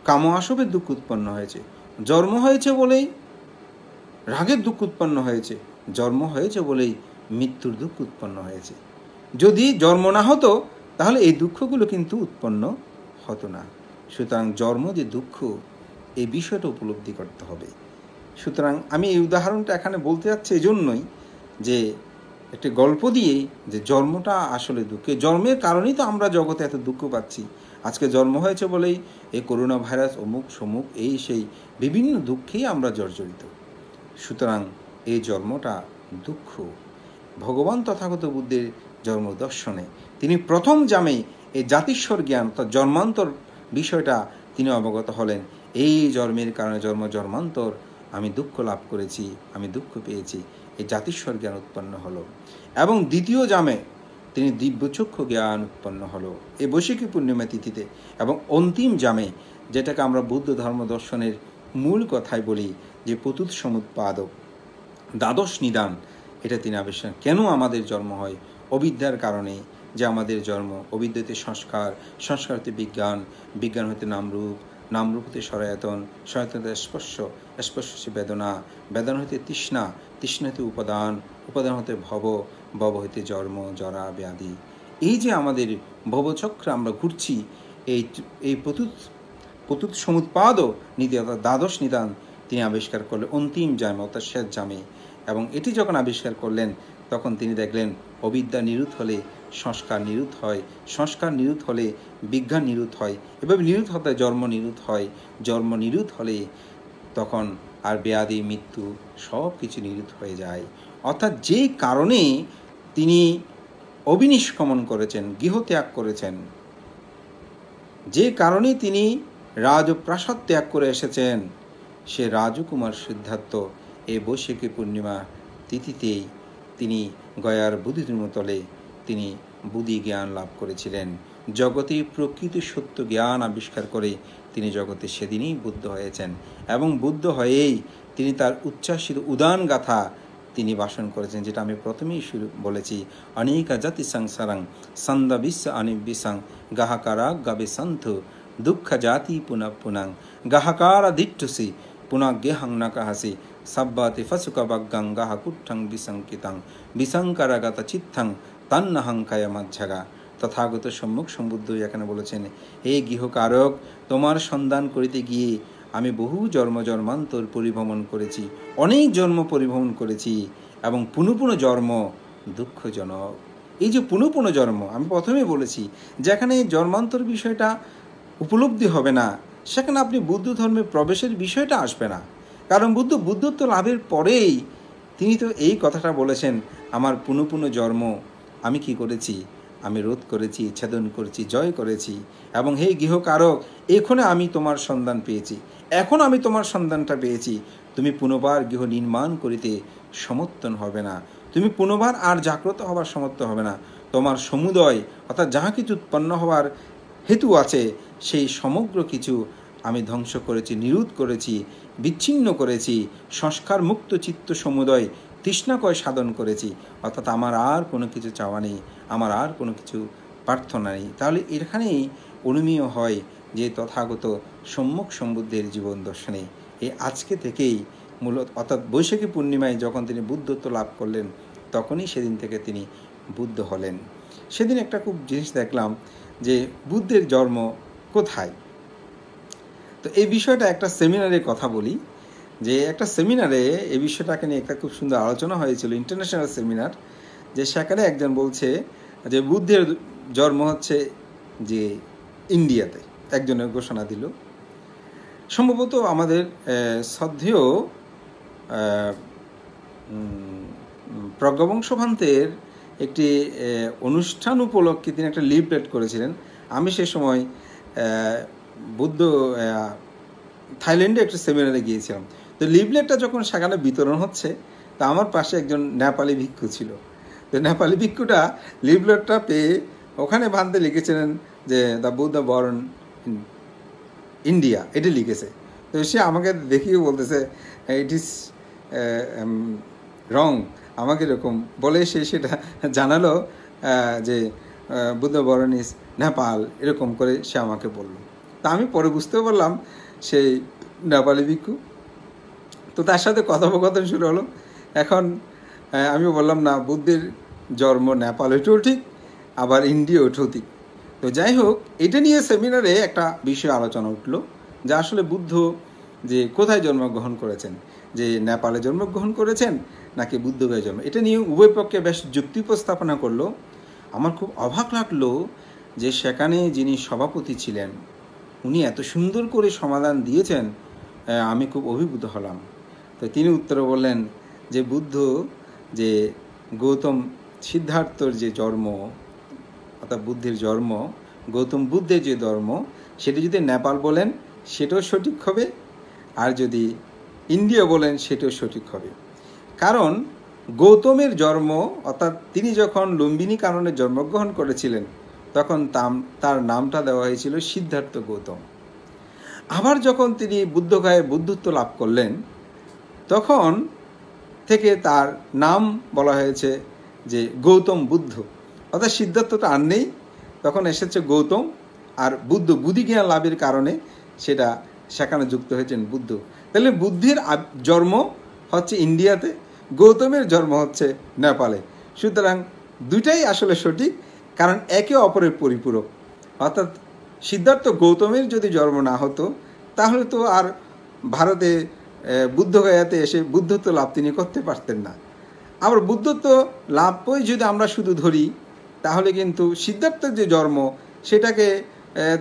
কাম আসক্তের দুঃখ উৎপন্ন হয়েছে, জন্ম হয়েছে বলেই রাগের দুঃখ উৎপন্ন হয়েছে, জন্ম হয়েছে বলেই মৃত্যুর দুঃখ উৎপন্ন হয়েছে। যদি জন্ম না হতো তাহলে এই দুঃখগুলো কিন্তু উৎপন্ন হতো না। সুতরাং জন্ম যে দুঃখ, এই বিষয়টা উপলব্ধি করতে হবে। সুতরাং আমি এই উদাহরণটা এখানে বলতে যাচ্ছি এই জন্যই যে একটি গল্প দিয়ে, যে জন্মটা আসলে দুঃখ, জন্মের কারণেই তো আমরা জগতে এত দুঃখ পাচ্ছি। আজকে জন্ম হয়েছে বলেই এই করোনা ভাইরাস, অমুক সমুক, এই সেই বিভিন্ন দুঃখেই আমরা জর্জরিত। সুতরাং এই জন্মটা দুঃখ। ভগবান তথাগত বুদ্ধের জন্ম দর্শনে তিনি প্রথম জামে এই জাতিস্বর জ্ঞান, অর্থাৎ জন্মান্তর বিষয়টা তিনি অবগত হলেন। এই জন্মের কারণে জন্মান্তর আমি দুঃখ লাভ করেছি, আমি দুঃখ পেয়েছি, এই জাতিস্বর জ্ঞান উৎপন্ন হলো। এবং দ্বিতীয় জামে তিনি দিব্যচক্ষু জ্ঞান উৎপন্ন হলো এই বৈশাখী পূর্ণিমা তিথিতে। এবং অন্তিম জামে, যেটাকে আমরা বুদ্ধ ধর্ম দর্শনের মূল কথায় বলি যে প্রত্যুৎ সমুৎপাদক, দ্বাদশ নিদান, এটা তিনি আবিষ্কার। কেন আমাদের জন্ম হয়? অবিদ্যার কারণে। যে আমাদের জন্ম, অবিদ্যাতে সংস্কার, সংস্কার হতে বিজ্ঞান, বিজ্ঞান হতে নামরূপ, নামরূপ হতে সরায়তন, সরায়তন হতে স্পর্শ, স্পর্শ হতে বেদনা, বেদনা হতে তৃষ্ণা, তৃষ্ণা হতে উপাদান, উপাদান হতে ভব, ভব হতে জন্ম, জরা, ব্যাধি। এই যে আমাদের ভবচক্রে আমরা ঘুরছি, এই প্রত্যুৎ সমুৎপাদ নীতি, অর্থাৎ দ্বাদশ নিদান তিনি আবিষ্কার করলেন অন্তিম জামে, অর্থাৎ শেষ জামে। এবং এটি যখন আবিষ্কার করলেন, তখন তিনি দেখলেন অবিদ্যা নিরুত হলে সংস্কার নিরুত হয়, সংস্কার নিরুত হলে বিজ্ঞান নিরুত হয়, এভাবে নিরুত হতে জন্ম নিরুত হয়, জন্ম নিরুত হলে তখন আর ব্যাধি মৃত্যু সব কিছু নিরুত হয়ে যায়। অর্থাৎ যে কারণে তিনি অবিনিষ্ক্রমণ করেছেন, গৃহত্যাগ করেছেন, যে কারণে তিনি রাজপ্রাসাদ ত্যাগ করে এসেছেন, সে রাজকুমার সিদ্ধার্থ এই বৈশাখী পূর্ণিমা তিথিতেই তিনি গয়ার বুদ্ধিধর্মতলে তিনি বুদ্ধি জ্ঞান লাভ করেছিলেন। জগতে প্রকৃত সত্য জ্ঞান আবিষ্কার করে তিনি জগতে সেদিনই বুদ্ধ হয়েছেন, এবং বুদ্ধ হয়েই তিনি তার উচ্ছ্বাসিত উদান গাথা তিনি ভাষণ করেছেন, যেটা আমি প্রথমেই বলেছি, অনেকা জাতি সংসারাং সন্দা বিশ্ব অনিবিসাং গাহাকারা গাবে সন্থ দুঃখ জাতি পুনঃ পুনাং গাহাকারা দিট্টুসি পুনঃ গেহাং নাকাহাসি সাব্বাতি ফসুকা বাগ্গাং গাহা কুট্ঠাং বিসংকিতাং বিসংকারাগত চিত্তাং তান্নাহং কায়ামাজ্জাগা। তথাগত সম্মুখ সম্বুদ্ধ এখানে বলেছেন, হে গৃহকারক, তোমার সন্ধান করিতে গিয়ে আমি বহু জন্ম জন্মান্তর পরিভ্রমণ করেছি, অনেক জন্ম পরিভ্রমণ করেছি, এবং পুনঃ পুনঃ জন্ম দুঃখজনক। এই যে পুনঃ পুনঃ জন্ম, আমি প্রথমেই বলেছি, যেখানে জন্মান্তর বিষয়টা উপলব্ধি হবে না, সেখানে আপনি বুদ্ধ ধর্মে প্রবেশের বিষয়টা আসবে না। কারণ বুদ্ধত্ব লাভের পরেই তিনি তো এই কথাটা বলেছেন, আমার পুনঃ পুনঃ জন্ম আমি কি করেছি, আমি রোধ করেছি, ছেদন করেছি, জয় করেছি, এবং হে গৃহকারক, এখানে আমি তোমার সন্ধান পেয়েছি, এখন আমি তোমার সন্ধানটা পেয়েছি, তুমি পুনর্বার গৃহ নির্মাণ করিতে সমর্থন হবে না, তুমি পুনর্বার আর জাগ্রত হবার সমর্থ হবে না। তোমার সমুদয় অর্থাৎ যাহা কিছু উৎপন্ন হওয়ার হেতু আছে, সেই সমগ্র কিছু আমি ধ্বংস করেছি, নিরোধ করেছি, বিচ্ছিন্ন করেছি, সংস্কার মুক্ত চিত্ত সমুদয় তৃষ্ণাকয় সাধন করেছি। অর্থাৎ আমার আর কোনো কিছু চাওয়া নেই, আমার আর কোনো কিছু প্রার্থনা নেই। তাহলে এখানেই অনুমেয় হয় যে তথাগত সম্মুখ সম্বুদ্ধের জীবন দর্শনে এই আজকে থেকেই মূলত, অর্থাৎ বৈশাখী পূর্ণিমায় যখন তিনি বুদ্ধত্ব লাভ করলেন, তখনই সেদিন থেকে তিনি বুদ্ধ হলেন। সেদিন একটা খুব জিনিস দেখলাম যে বুদ্ধের জন্ম কোথায়। তো এই বিষয়টা একটা সেমিনারে কথা বলি, যে একটা সেমিনারে এই বিষয়টাকে নিয়ে একটা খুব সুন্দর আলোচনা হয়েছিল, ইন্টারন্যাশনাল সেমিনার, যে সেখানে একজন বলছে যে বুদ্ধের জন্ম হচ্ছে যে ইন্ডিয়াতে, একজনের ঘোষণা দিল। সম্ভবত আমাদের শ্রদ্ধেয় প্রজ্ঞাবংশভান্তের একটি অনুষ্ঠান উপলক্ষে তিনি একটা লিফলেট করেছিলেন। আমি সে সময় থাইল্যান্ডে একটা সেমিনারে গিয়েছিলাম। তো লিফলেটটা যখন সেখানে বিতরণ হচ্ছে, তা আমার পাশে একজন নেপালি ভিক্ষু ছিল। তো নেপালি ভিক্ষুটা লিফলেটটা পেয়ে ওখানে ভান্তে লিখেছিলেন যে দ্য বুদ্ধ বর্ন ইন্ডিয়া, এটি লিখেছে। তো সে আমাকে দেখিয়ে বলতেছে ইট ইজ রং, আমাকে এরকম বলে সে সেটা জানালো যে বুদ্ধ বর্ন ইজ নেপাল, এরকম করে সে আমাকে বলল। তা আমি পরে বুঝতে পারলাম সেই নেপালি ভিক্ষু। তো তার সাথে কথোপকথন শুরু হলো। এখন আমি বললাম না, বুদ্ধের জন্ম নেপাল ওইটাও ঠিক, আবার ইন্ডিয়া ওইটাও ঠিক। তো যাই হোক, এটা নিয়ে সেমিনারে একটা বিষয় আলোচনা উঠলো যে আসলে বুদ্ধ যে কোথায় জন্মগ্রহণ করেছেন, যে নেপালে জন্মগ্রহণ করেছেন নাকি বুদ্ধগয়া জন্ম, এটা নিয়ে উভয় পক্ষে বেশ যুক্তি উপস্থাপনা করলো। আমার খুব অবাক লাগলো যে সেখানে যিনি সভাপতি ছিলেন উনি এত সুন্দর করে সমাধান দিয়েছেন, আমি খুব অভিভূত হলাম। তো তিনি উত্তরে বললেন যে বুদ্ধ যে গৌতম সিদ্ধার্থর যে জন্ম, অর্থাৎ বুদ্ধের জন্ম, গৌতম বুদ্ধের যে ধর্ম, সেটা যদি নেপাল বলেন সেটাও সঠিক হবে, আর যদি ইন্ডিয়া বলেন সেটাও সঠিক হবে। কারণ গৌতমের জন্ম, অর্থাৎ তিনি যখন লুম্বিনী কাননে জন্মগ্রহণ করেছিলেন তখন তার নামটা দেওয়া হয়েছিল সিদ্ধার্থ গৌতম। আবার যখন তিনি বুদ্ধগয়ায় বুদ্ধত্ব লাভ করলেন তখন থেকে তার নাম বলা হয়েছে যে গৌতম বুদ্ধ, অর্থাৎ সিদ্ধার্থটা আর নেই, তখন এসেছে গৌতম, আর বুদ্ধ বুদ্ধি জ্ঞান লাভের কারণে সেটা সেখানে যুক্ত হয়েছেন বুদ্ধ। তাহলে বুদ্ধির জন্ম হচ্ছে ইন্ডিয়াতে, গৌতমের জন্ম হচ্ছে নেপালে। সুতরাং দুইটাই আসলে সঠিক, কারণ একে অপরের পরিপূরক। অর্থাৎ সিদ্ধার্থ গৌতমের যদি জন্ম না হতো তাহলে তো আর ভারতে বুদ্ধগয়াতে এসে বুদ্ধত্ব লাভ তিনি করতে পারতেন না। আবার বুদ্ধত্ব লাভই যদি আমরা শুধু ধরি, তাহলে কিন্তু সিদ্ধার্থের যে জন্ম সেটাকে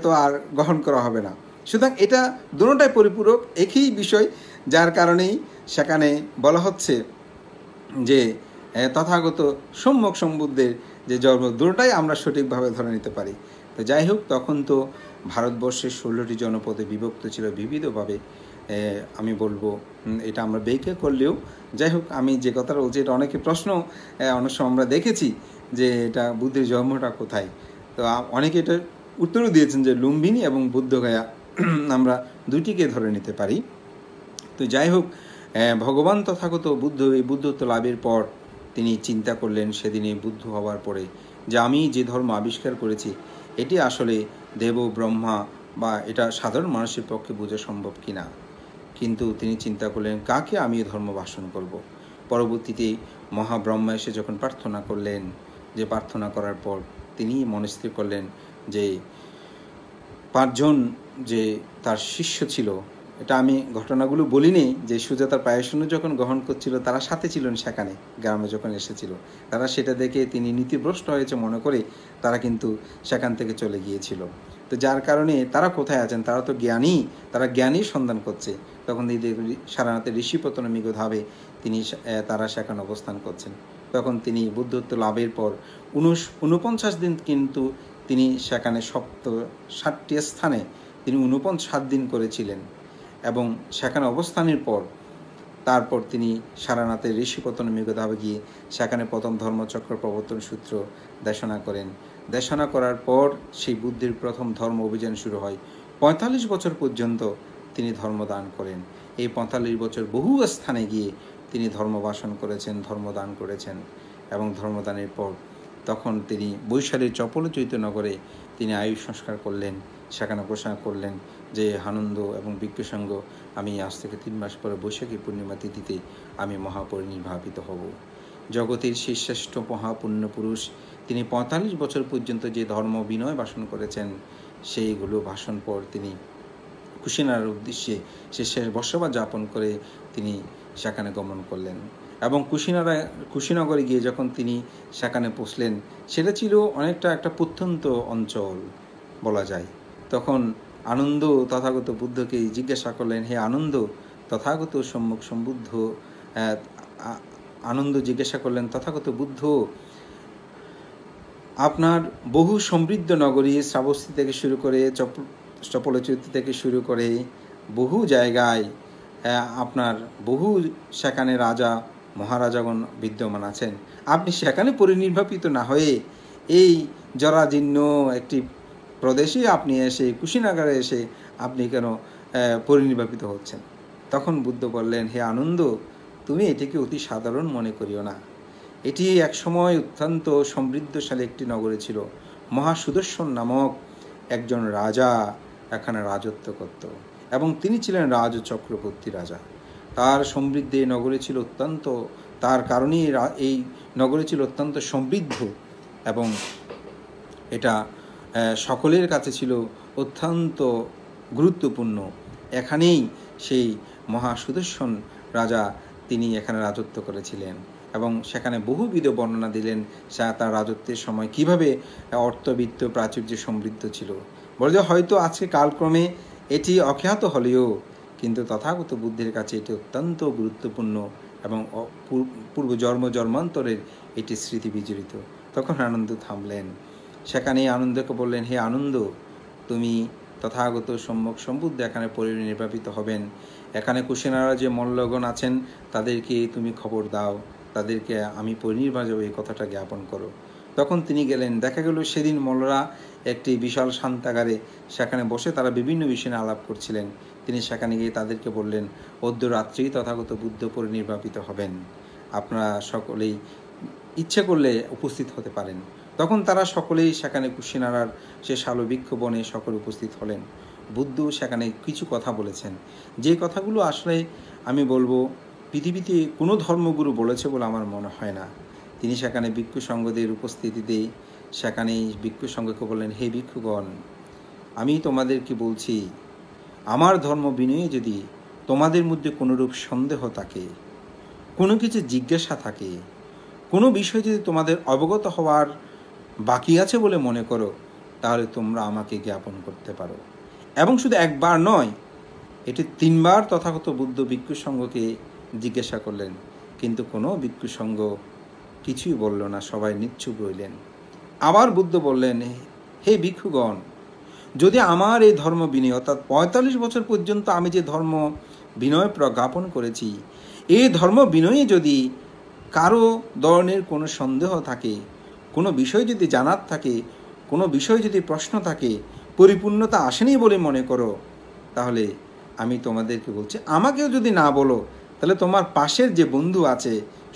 তো আর গ্রহণ করা হবে না। সুতরাং এটা দুটোটাই পরিপূরক, একই বিষয়, যার কারণেই সেখানে বলা হচ্ছে যে তথাগত সম্যক সম্বুদ্ধের যে জন্ম, দুটোটাই আমরা সঠিকভাবে ধরে নিতে পারি। তো যাই হোক, তখন তো ভারতবর্ষের 16টি জনপদে বিভক্ত ছিল বিবিধভাবে। আমি বলবো এটা আমরা ব্যাখ্যা করলেও, যাই হোক, আমি যে কথাটা বলছি এটা অনেকে প্রশ্ন অনেক সময় আমরা দেখেছি যে এটা বুদ্ধের জন্মটা কোথায়। তো অনেকে এটা উত্তরও দিয়েছেন যে লুম্বিনী এবং বুদ্ধগয়া আমরা দুটিকে ধরে নিতে পারি। তো যাই হোক, ভগবান তথাগত বুদ্ধ এই বুদ্ধত্ব লাভের পর তিনি চিন্তা করলেন সেদিনে বুদ্ধ হওয়ার পরে যে আমি যে ধর্ম আবিষ্কার করেছি এটি আসলে দেব ব্রহ্মা বা এটা সাধারণ মানুষের পক্ষে বোঝা সম্ভব কিনা। কিন্তু তিনি চিন্তা করলেন কাকে আমি এই ধর্ম ভাষণ করব। পরবর্তীতে মহাব্রহ্মা এসে যখন প্রার্থনা করলেন, যে প্রার্থনা করার পর তিনি মনে স্থির করলেন যে 5 জন যে তার শিষ্য ছিল, এটা আমি ঘটনাগুলো বলিনি, যে সুজাতার পায়সন্য যখন গ্রহণ করছিল তারা সাথে ছিলেন সেখানে, গ্রামে যখন এসেছিল তারা সেটা দেখে তিনি নীতিভ্রষ্ট হয়েছে মনে করে তারা কিন্তু সেখান থেকে চলে গিয়েছিল। তো যার কারণে তারা কোথায় আছেন, তারা তো জ্ঞানী, তারা জ্ঞানীর সন্ধান করছে। তখন সারানাথের ঋষিপতনমিক ধাবে তারা সেখানে অবস্থান করছেন। তখন তিনি বুদ্ধত্ব লাভের পর 49 দিন কিন্তু তিনি সেখানে 60টি স্থানে তিনি 49 দিন করেছিলেন। এবং সেখানে অবস্থানের পর তারপর তিনি সারানাথের ঋষিপতনমিক ধাবে গিয়ে সেখানে প্রথম ধর্মচক্র প্রবর্তন সূত্র দেশনা করেন। দেশনা করার পর সেই বুদ্ধির প্রথম ধর্ম অভিযান শুরু হয়। 45 বছর পর্যন্ত তিনি ধর্মদান করেন। এই 45 বছর বহু স্থানে গিয়ে তিনি ধর্মভাষণ করেছেন, ধর্মদান করেছেন। এবং ধর্মদানের পর তখন তিনি বৈশালীর চপলচৈত্য নগরে তিনি আয়ু সংস্কার করলেন। সেখানে ঘোষণা করলেন যে আনন্দ এবং বিজ্ঞসঙ্গ আমি আজ থেকে 3 মাস পরে বৈশাখী পূর্ণিমা তিথিতে আমি মহাপরিনির্বাপিত হব। জগতের সেই শ্রেষ্ঠ মহাপুণ্য পুরুষ তিনি 45 বছর পর্যন্ত যে ধর্ম বিনয় ভাষণ করেছেন, সেইগুলো ভাষণ পর তিনি কুশিনারার উদ্দেশ্যে সে শেষ বসবাস যাপন করে তিনি সেখানে গমন করলেন। এবং কুশিনগরে গিয়ে যখন তিনি সেখানে পৌঁছলেন, সেটা ছিল অনেকটা একটা প্রত্যন্ত অঞ্চল বলা যায়। তখন আনন্দ তথাগত বুদ্ধকে জিজ্ঞাসা করলেন, হে আনন্দ, তথাগত সম্মুখ সম্বুদ্ধ আনন্দ জিজ্ঞাসা করলেন, তথাগত বুদ্ধ, আপনার বহু সমৃদ্ধ নগরী শ্রাবস্তী থেকে শুরু করে চপলচৈত্য থেকে শুরু করে বহু জায়গায় আপনার বহু সেখানে রাজা মহারাজাগণ বিদ্যমান আছেন, আপনি সেখানে পরিনির্বাপিত না হয়ে এই জরাজীর্ণ একটি প্রদেশে আপনি এসে কুশিনাগারে এসে আপনি কেন পরিনির্বাপিত হচ্ছেন? তখন বুদ্ধ বললেন, হে আনন্দ, তুমি এটিকে অতি সাধারণ মনে করিও না। এটি একসময় অত্যন্ত সমৃদ্ধশালী একটি নগরী ছিল। মহাসুদর্শন নামক একজন রাজা এখানে রাজত্ব করত এবং তিনি ছিলেন রাজচক্রবর্তী রাজা। তার সমৃদ্ধ এই নগরী ছিল অত্যন্ত, তার কারণেই এই নগরী ছিল অত্যন্ত সমৃদ্ধ এবং এটা সকলের কাছে ছিল অত্যন্ত গুরুত্বপূর্ণ। এখানেই সেই মহাসুদর্শন রাজা তিনি এখানে রাজত্ব করেছিলেন এবং সেখানে বহুবিধ বর্ণনা দিলেন তার রাজত্বের সময় কিভাবে অর্থবিত্ত প্রাচুর্য সমৃদ্ধ ছিল। বলে যে হয়তো আজকে কালক্রমে এটি অখ্যাত হলেও কিন্তু তথাগত বুদ্ধের কাছে এটি অত্যন্ত গুরুত্বপূর্ণ এবং পূর্ব জন্মান্তরের এটি স্মৃতি বিজড়িত। তখন আনন্দ থামলেন। সেখানেই আনন্দকে বললেন, হে আনন্দ, তুমি তথাগত সম্যক সম্বুদ্ধ এখানে পরিনির্বাপিত হবেন। এখানে কুশিনারা যে মল্লগণ আছেন তাদেরকে তুমি খবর দাও, তাদেরকে আমি পরিনির্বাণ যাব এই কথাটা জ্ঞাপন করো। তখন তিনি গেলেন। দেখা গেল সেদিন মল্লরা একটি বিশাল শান্তাগারে সেখানে বসে তারা বিভিন্ন বিষয়ে আলাপ করছিলেন। তিনি সেখানে গিয়ে তাদেরকে বললেন, অদ্য রাত্রেই তথাগত বুদ্ধ পরিনির্বাপিত হবেন, আপনারা সকলেই ইচ্ছে করলে উপস্থিত হতে পারেন। তখন তারা সকলেই সেখানে কুশিনারার সে শালবৃক্ষ বনে সকলে উপস্থিত হলেন। বুদ্ধ সেখানে কিছু কথা বলেছেন, যে কথাগুলো আসলে আমি বলবো পৃথিবীতে কোনো ধর্মগুরু বলেছে বলে আমার মনে হয় না। তিনি সেখানে ভিক্ষু সঙ্গদের উপস্থিতিতে সেখানে ভিক্ষু সঙ্গকে বললেন, হে ভিক্ষুগণ, আমি তোমাদেরকে বলছি, আমার ধর্ম বিনয়ে যদি তোমাদের মধ্যে কোনোরূপ সন্দেহ থাকে, কোনো কিছু জিজ্ঞাসা থাকে, কোনো বিষয় যদি তোমাদের অবগত হওয়ার বাকি আছে বলে মনে করো, তাহলে তোমরা আমাকে জ্ঞাপন করতে পারো। এবং শুধু একবার নয়, এটি 3 বার তথাগত বুদ্ধ ভিক্ষু সংঘকে জিজ্ঞাসা করলেন, কিন্তু কোনো ভিক্ষু সংঘ কিছুই বলল না, সবাই নিশ্চুপ রইলেন। আবার বুদ্ধ বললেন, হে ভিক্ষুগণ, যদি আমার এই ধর্ম বিনয়, অর্থাৎ 45 বছর পর্যন্ত আমি যে ধর্ম বিনয় প্রজ্ঞাপন করেছি, এই ধর্ম বিনয়ে যদি কারো ধরনের কোনো সন্দেহ থাকে, কোনো বিষয় যদি জানার থাকে, কোনো বিষয় যদি প্রশ্ন থাকে, পরিপূর্ণতা আসেনি বলে মনে করো, তাহলে আমি তোমাদেরকে বলছি, আমাকেও যদি না বলো, তাহলে তোমার পাশের যে বন্ধু আছে,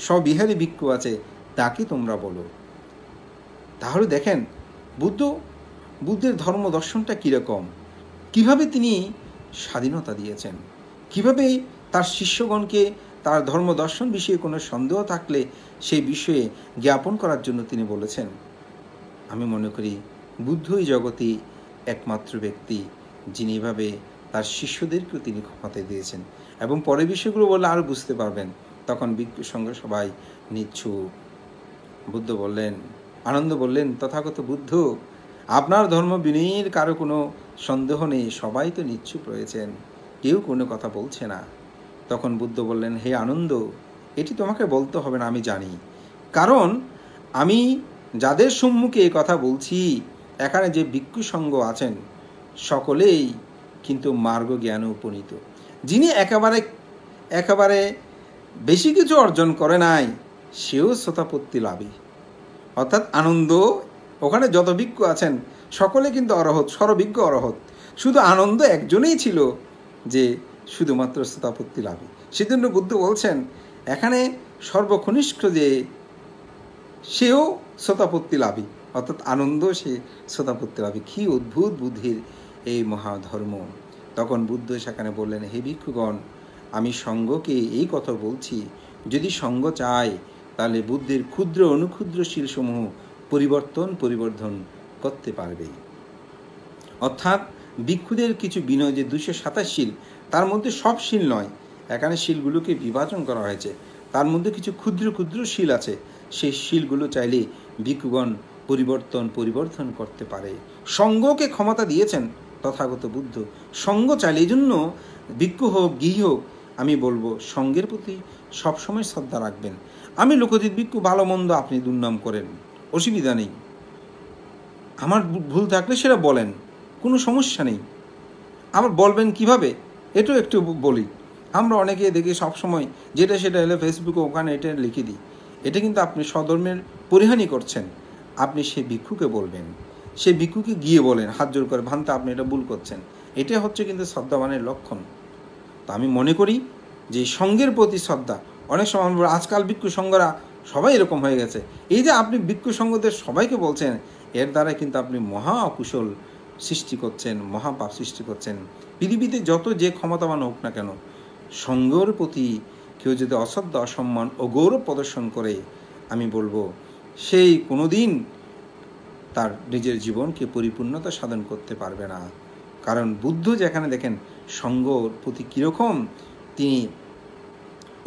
স্ববিহারী ভিক্ষু আছে, তাকে তোমরা বলো। তাহলে দেখেন বুদ্ধের ধর্ম দর্শনটা কীরকম, কিভাবে তিনি স্বাধীনতা দিয়েছেন, কিভাবে তার শিষ্যগণকে তার ধর্ম দর্শন বিষয়ে কোনো সন্দেহ থাকলে সেই বিষয়ে জ্ঞাপন করার জন্য তিনি বলেছেন। আমি মনে করি বুদ্ধই জগতে একমাত্র ব্যক্তি যিনি এভাবে তার শিষ্যদেরকেও তিনি ক্ষমতা দিয়েছেন। এবং পরে বিষয়গুলো বললে আরও বুঝতে পারবেন। তখন ভিক্ষু সংঘ সবাই নিচ্ছুপ। বুদ্ধ বললেন, আনন্দ বললেন, তথাগত বুদ্ধ, আপনার ধর্ম বিনয়ের কারো কোনো সন্দেহ নেই, সবাই তো নিচ্ছুপ রয়েছেন, কেউ কোনো কথা বলছে না। তখন বুদ্ধ বললেন, হে আনন্দ, এটি তোমাকে বলতে হবে না, আমি জানি। কারণ আমি যাদের সম্মুখে এই কথা বলছি, এখানে যে ভিক্ষু সংঘ আছেন, সকলেই কিন্তু মার্গ জ্ঞানে উপনীত। যিনি একেবারে বেশি কিছু অর্জন করে নাই, সেও শ্রোতাপত্তি লাভী। অর্থাৎ আনন্দ, ওখানে যত ভিক্ষু আছেন সকলে কিন্তু অরহৎ, সর্বভিজ্ঞ অরহৎ। শুধু আনন্দ একজনেই ছিল যে শুধুমাত্র শ্রোতাপত্তি লাভী। সেজন্য বুদ্ধ বলছেন, এখানে সর্বকনিষ্ঠ যে, সেও শ্রোতাপত্তি লাভী, অর্থাৎ আনন্দ সে শ্রোতাপত্তি লাভী। কি অদ্ভুত বুদ্ধির এই মহাধর্ম। তখন বুদ্ধ সেখানে বললেন, হে ভিক্ষুগণ, আমি সঙ্ঘকে এই কথা বলছি, যদি সঙ্ঘ চায় তাহলে বুদ্ধের ক্ষুদ্র অনুক্ষুদ্র শিলসমূহ পরিবর্ধন করতে পারবে। অর্থাৎ ভিক্ষুদের কিছু বিনয় যে 227 শিল, তার মধ্যে সব শিল নয়, এখানে শিলগুলোকে বিভাজন করা হয়েছে। তার মধ্যে কিছু ক্ষুদ্র ক্ষুদ্র শিল আছে, সেই শিলগুলো চাইলে ভিক্ষুগণ পরিবর্ধন করতে পারে। সঙ্ঘকে ক্ষমতা দিয়েছেন তথাগত বুদ্ধ। সঙ্ঘ চাইলে, এই জন্য ভিক্ষু হোক গৃহী হোক, আমি বলবো সঙ্ঘের প্রতি সবসময় শ্রদ্ধা রাখবেন। আমি লোকজিৎ ভিক্ষু, ভালো মন্দ আপনি দুর্নাম করেন, অসুবিধা নেই, আমার ভুল থাকলে সেটা বলেন, কোনো সমস্যা নেই। আবার বলবেন কিভাবে, এটাও একটু বলি। আমরা অনেকে দেখি সবসময় যেটা সেটা এলে ফেসবুকে ওখানে এটা লিখে দিই, এটা কিন্তু আপনি স্বধর্মের পরিহানি করছেন। আপনি সে ভিক্ষুকে বলবেন, সে ভিক্ষুকে গিয়ে বলেন হাত জোর করে, ভান্তা আপনি এটা ভুল করছেন। এটা হচ্ছে কিন্তু শ্রদ্ধাবানের লক্ষণ। তো আমি মনে করি যে সঙ্ঘের প্রতি শ্রদ্ধা, অনেক সময় আজকাল ভিক্ষু সংঘরা সবাই এরকম হয়ে গেছে। এই যে আপনি ভিক্ষু সংঘদের সবাইকে বলছেন, এর দ্বারা কিন্তু আপনি মহা অকুশল সৃষ্টি করছেন, মহাপাপ সৃষ্টি করছেন। পৃথিবীতে যত যে ক্ষমতাবান হোক না কেন, সঙ্ঘের প্রতি কেউ যদি অশ্রদ্ধা, অসম্মান ও গৌরব প্রদর্শন করে, আমি বলবো সেই কোনোদিন তার নিজের জীবনকে পরিপূর্ণতা সাধন করতে পারবে না। কারণ বুদ্ধ যেখানে দেখেন সঙ্ঘর প্রতি কীরকম তিনি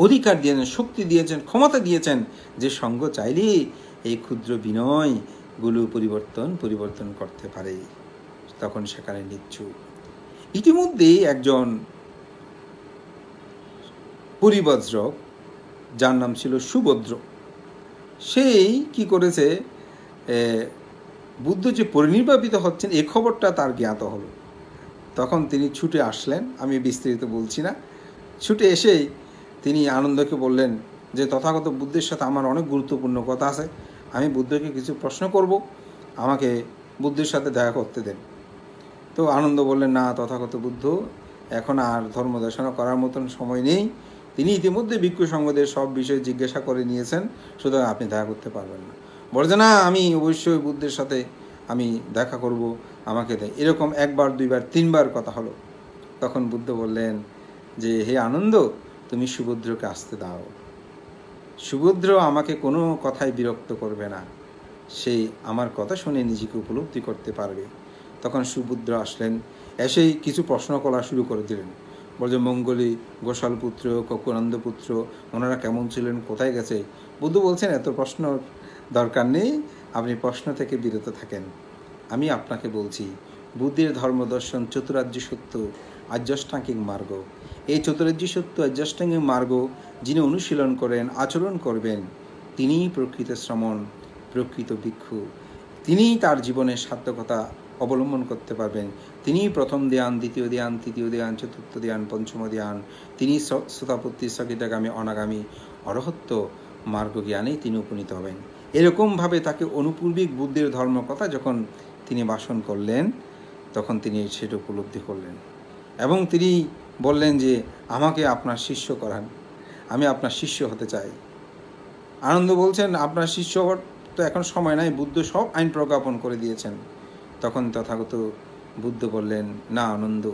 অধিকার দিয়েছেন, শক্তি দিয়েছেন, ক্ষমতা দিয়েছেন, যে সঙ্ঘ চাইলেই এই ক্ষুদ্র বিনয়গুলো পরিবর্তন করতে পারে। তখন সেখানে নিচ্ছুপ। ইতিমধ্যেই একজন পরিব্রাজক, যার নাম ছিল সুভদ্র, সেই কি করেছে, বুদ্ধ যে পরিনির্বাপিত হচ্ছেন এই খবরটা তার জ্ঞাত হলো। তখন তিনি ছুটে আসলেন, আমি বিস্তারিত বলছি না। ছুটে এসেই তিনি আনন্দকে বললেন যে তথাগত বুদ্ধের সাথে আমার অনেক গুরুত্বপূর্ণ কথা আছে, আমি বুদ্ধকে কিছু প্রশ্ন করব, আমাকে বুদ্ধের সাথে দেখা করতে দেন। তো আনন্দ বললেন, না তথাগত বুদ্ধ, এখন আর ধর্ম দর্শনা করার মতন সময় নেই। তিনি ইতিমধ্যে ভিক্ষু সংঘদের সব বিষয়ে জিজ্ঞাসা করে নিয়েছেন, সুতরাং আপনি দেখা করতে পারবেন না। বলছে, না আমি অবশ্যই বুদ্ধের সাথে আমি দেখা করব, আমাকে দেয়। এরকম 1 বার 2 বার 3 বার কথা হলো। তখন বুদ্ধ বললেন যে হে আনন্দ, তুমি সুভদ্রকে আসতে দাও। সুভদ্র আমাকে কোনো কথায় বিরক্ত করবে না, সেই আমার কথা শুনে নিজেকে উপলব্ধি করতে পারবে। তখন সুভদ্র আসলেন, এসেই কিছু প্রশ্ন করা শুরু করে দিলেন। বলছে, মঙ্গলী, গোশালপুত্র, ককুনন্দপুত্র, ওনারা কেমন ছিলেন, কোথায় গেছে, বুদ্ধ বলছেন এত প্রশ্ন দরকার নেই, আপনি প্রশ্ন থেকে বিরত থাকেন। আমি আপনাকে বলছি বুদ্ধের ধর্মদর্শন চতুরার্য সত্য আর্যাষ্টাঙ্গিক মার্গ। এই চতুরার্য সত্য আর্যাষ্টাঙ্গিক মার্গ যিনি অনুশীলন করেন, আচরণ করবেন, তিনিই প্রকৃত শ্রমণ, প্রকৃত ভিক্ষু। তিনিই তার জীবনের সার্থকতা অবলম্বন করতে পারবেন। তিনিই প্রথম ধ্যান, দ্বিতীয় ধ্যান, তৃতীয় ধ্যান, চতুর্থ ধ্যান, পঞ্চম ধ্যান। তিনি সোতাপত্তি, সকিতাগামী, অনাগামী, অরহত্ব মার্গ জ্ঞানেই তিনি উপনীত হবেন। এরকমভাবে তাকে অনুপূর্বিক বুদ্ধের ধর্মকথা যখন তিনি ভাষণ করলেন, তখন তিনি সেটা উপলব্ধি করলেন এবং তিনি বললেন যে আমাকে আপনার শিষ্য করান, আমি আপনার শিষ্য হতে চাই। আনন্দ বলছেন আপনার শিষ্য তো এখন সময় নাই, বুদ্ধ সব আইন প্রজ্ঞাপন করে দিয়েছেন। তখন তথাগত বুদ্ধ বললেন, না আনন্দ,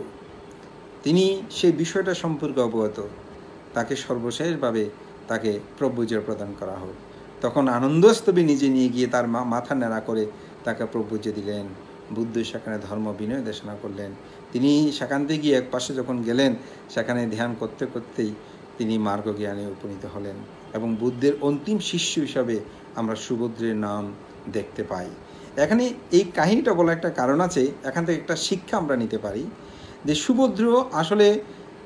তিনি সেই বিষয়টা সম্পর্কে অবগত, তাকে সর্বশেষভাবে তাকে প্রভুজ্য প্রদান করা হোক। তখন আনন্দস্তবী নিজে নিয়ে গিয়ে তার মাথা নেড়া করে তাকে প্রভুজ্য দিলেন। বুদ্ধ সেখানে ধর্ম বিনয় দেশনা করলেন। তিনি সেখান থেকে গিয়ে এক পাশে যখন গেলেন, সেখানে ধ্যান করতে করতেই তিনি মার্গ জ্ঞানে উপনীত হলেন এবং বুদ্ধের অন্তিম শিষ্য হিসাবে আমরা সুভদ্রের নাম দেখতে পাই। এখানে এই কাহিনীটা বলা একটা কারণ আছে, এখান থেকে একটা শিক্ষা আমরা নিতে পারি যে সুভদ্র আসলে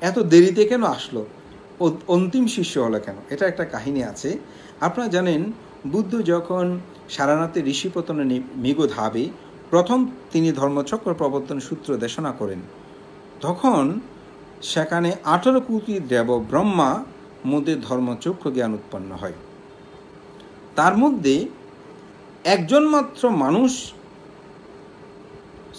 এত দেরিতে কেন আসলো, অন্তিম শিষ্য হলো কেন, এটা একটা কাহিনী আছে। আপনারা জানেন বুদ্ধ যখন সারনাথে ঋষিপতনে মিগধাবে প্রথম তিনি ধর্মচক্র প্রবর্তন সূত্র দেশনা করেন, তখন সেখানে 18 কোটি দেব ব্রহ্মা মধ্যে ধর্মচক্র জ্ঞান উৎপন্ন হয়। তার মধ্যে একজন মাত্র মানুষ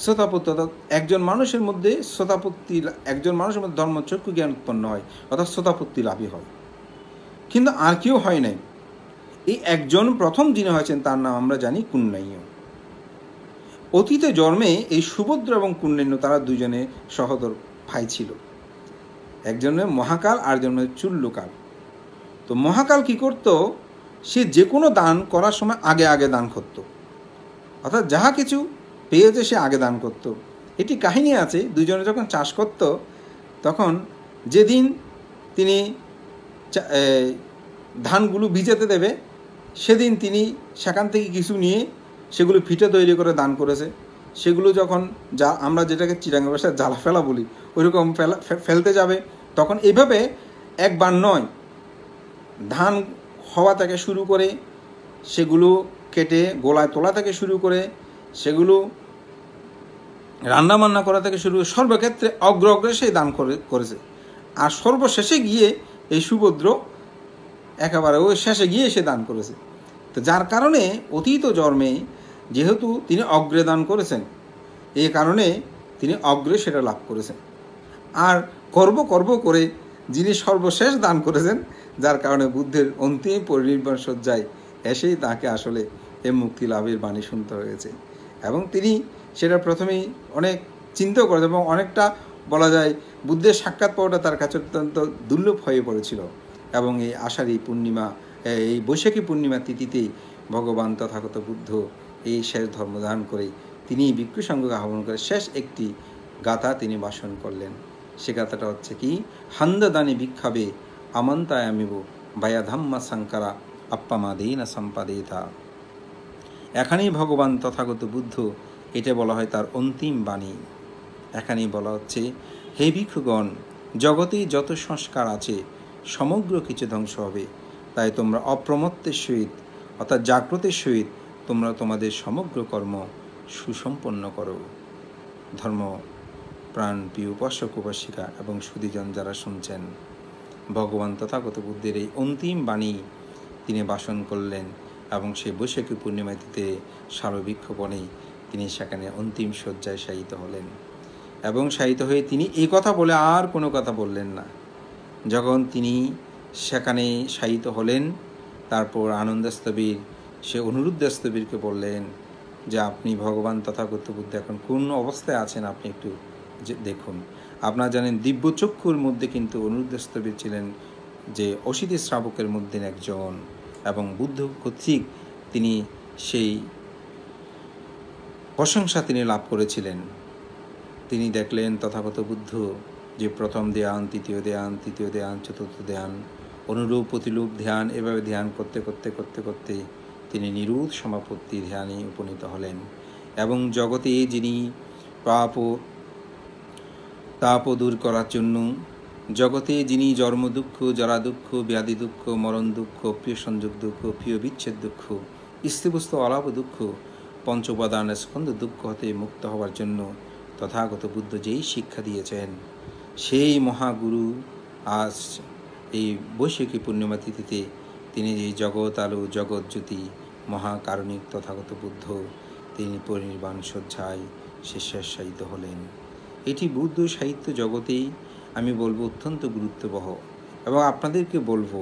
শ্রোতাপত্তি, একজন মানুষের মধ্যে শ্রোতাপত্তি, একজন মানুষের মধ্যে ধর্মচক্ষু জ্ঞান উৎপন্ন হয়, অর্থাৎ শ্রোতাপত্তি লাভই হয়, কিন্তু আর কেউ হয় নাই। এই একজন প্রথম যিনি হয়েছেন তার নাম আমরা জানি কুন্নাইয়। অতীতে জন্মে এই সুভদ্র এবং কুন্নাইয় তারা দুজনে সহোদর ভাই ছিল, একজনের মহাকাল আর একজনের চুল্লুকাল। তো মহাকাল কি করত, সে যে কোনো দান করার সময় আগে আগে দান করত, অর্থাৎ যাহা কিছু পেয়েছে সে আগে দান করত। এটি কাহিনী আছে, দুজনে যখন চাষ করত তখন যেদিন তিনি ধানগুলো ভিজাতে দেবে সেদিন তিনি সেখান থেকে কিছু নিয়ে সেগুলো ফিটে তৈরি করে দান করেছে। সেগুলো যখন যা আমরা যেটাকে চিরাঙ্গা ভাষায় জ্বালা ফেলা বলি ওইরকম ফেলতে যাবে, তখন এইভাবে একবার নয়, ধান হওয়া থেকে শুরু করে সেগুলো কেটে গোলায় তোলা থেকে শুরু করে সেগুলো রান্নাবান্না করা থেকে শুরু করে সর্বক্ষেত্রে অগ্রে সেই দান করেছে। আর সর্বশেষে গিয়ে এই সুভদ্র একেবারে ওই শেষে গিয়ে সে দান করেছে। তো যার কারণে অতীত জন্মে যেহেতু তিনি অগ্রে দান করেছেন, এই কারণে তিনি অগ্রে সেটা লাভ করেছেন। আর করব করে যিনি সর্বশেষ দান করেছেন, যার কারণে বুদ্ধের অন্তিম পরিনির্বাণ সজ্জায় এসেই তাকে আসলে এই মুক্তি লাভের বাণী শুনতে হয়েছে। এবং তিনি সেটা প্রথমেই অনেক চিন্তা করেছেন এবং অনেকটা বলা যায় বুদ্ধের সাক্ষাৎ পাওয়াটা তার কাছে অত্যন্ত দুর্লভ হয়ে পড়েছিল। এবং এই আষাঢ়ী পূর্ণিমা, এই বৈশাখী পূর্ণিমা তিথিতেই ভগবান তথাগত বুদ্ধ এই শেষ ধর্মদান করে তিনি ভিক্ষু সংঘকে আহ্বান করে শেষ একটি গাথা তিনি ভাষণ করলেন। সে গাথাটা হচ্ছে কি, হান্দাদানি ভিক্ষাবে আমন্তায়ামিব বায়া ধাম্মা সাংকারা আপ্পামাদেনা সম্পাদেতা। এখানেই ভগবান তথাগত বুদ্ধ, এটা বলা হয় তার অন্তিম বাণী। এখানেই বলা হচ্ছে, হে ভিক্ষুগণ, জগতে যত সংস্কার আছে সমগ্র কিছু ধ্বংস হবে, তাই তোমরা অপ্রমত্তের সহিত অর্থাৎ জাগ্রতের সহিত তোমরা তোমাদের সমগ্র কর্ম সুসম্পন্ন করো। ধর্ম প্রাণ প্রিয় উপাসক উপাসিকা এবং সুধীজন যারা শুনছেন, ভগবান তথাগত বুদ্ধের এই অন্তিম বাণী তিনি ভাষণ করলেন এবং সেই বৈশাখী পূর্ণিমা তিথিতে শালবৃক্ষবনে তিনি সেখানে অন্তিম শয্যায় শায়িত হলেন। এবং শায়িত হয়ে তিনি এই কথা বলে আর কোনো কথা বললেন না। যখন তিনি সেখানে শায়িত হলেন, তারপর আনন্দস্তবীর সে অনুরুদ্ধস্তবীরকে বললেন যে আপনি ভগবান তথাগত বুদ্ধ এখন কোন অবস্থায় আছেন আপনি একটু দেখুন। আপনারা জানেন দিব্যচক্ষুর মধ্যে কিন্তু অনুরুদ্ধস্তবীর ছিলেন যে অশীতি শ্রাবকের মধ্যে একজন, এবং বুদ্ধ কর্তৃক তিনি সেই প্রশংসা তিনি লাভ করেছিলেন। তিনি দেখলেন তথাগত বুদ্ধ যে প্রথম ধ্যান, তৃতীয় ধ্যান, তৃতীয় ধ্যান, চতুর্থ ধ্যান অনুরূপ প্রতিরূপ ধ্যান, এভাবে ধ্যান করতে করতে করতে করতে তিনি নিরুদ্ধ সমাপত্তি ধ্যানে উপনীত হলেন এবং জগতে যিনি তাপ দূর করার জন্য, জগতে যিনি জন্ম দুঃখ, জরা দুঃখ, ব্যাধি দুঃখ, মরণ দুঃখ, প্রিয় সংযোগ দুঃখ, প্রিয় বিচ্ছেদ দুঃখ, স্ত্রীবস্তু অলাভ দুঃখ, পঞ্চপাদান স্কন্ধ দুঃখ হতে মুক্ত হওয়ার জন্য তথাগত বুদ্ধ যেই শিক্ষা দিয়েছেন, সেই মহাগুরু আজ এই বৈশাখী পূর্ণিমা তিথিতে তিনি যে জগৎ আলো, জগৎ জ্যোতি, মহাকারণিক তথাগত বুদ্ধ তিনি পরিনির্বাণ শয্যায় শেষায়িত হলেন। এটি বুদ্ধ সাহিত্য জগতেই আমি বলবো অত্যন্ত গুরুত্ববহ, এবং আপনাদেরকে বলবো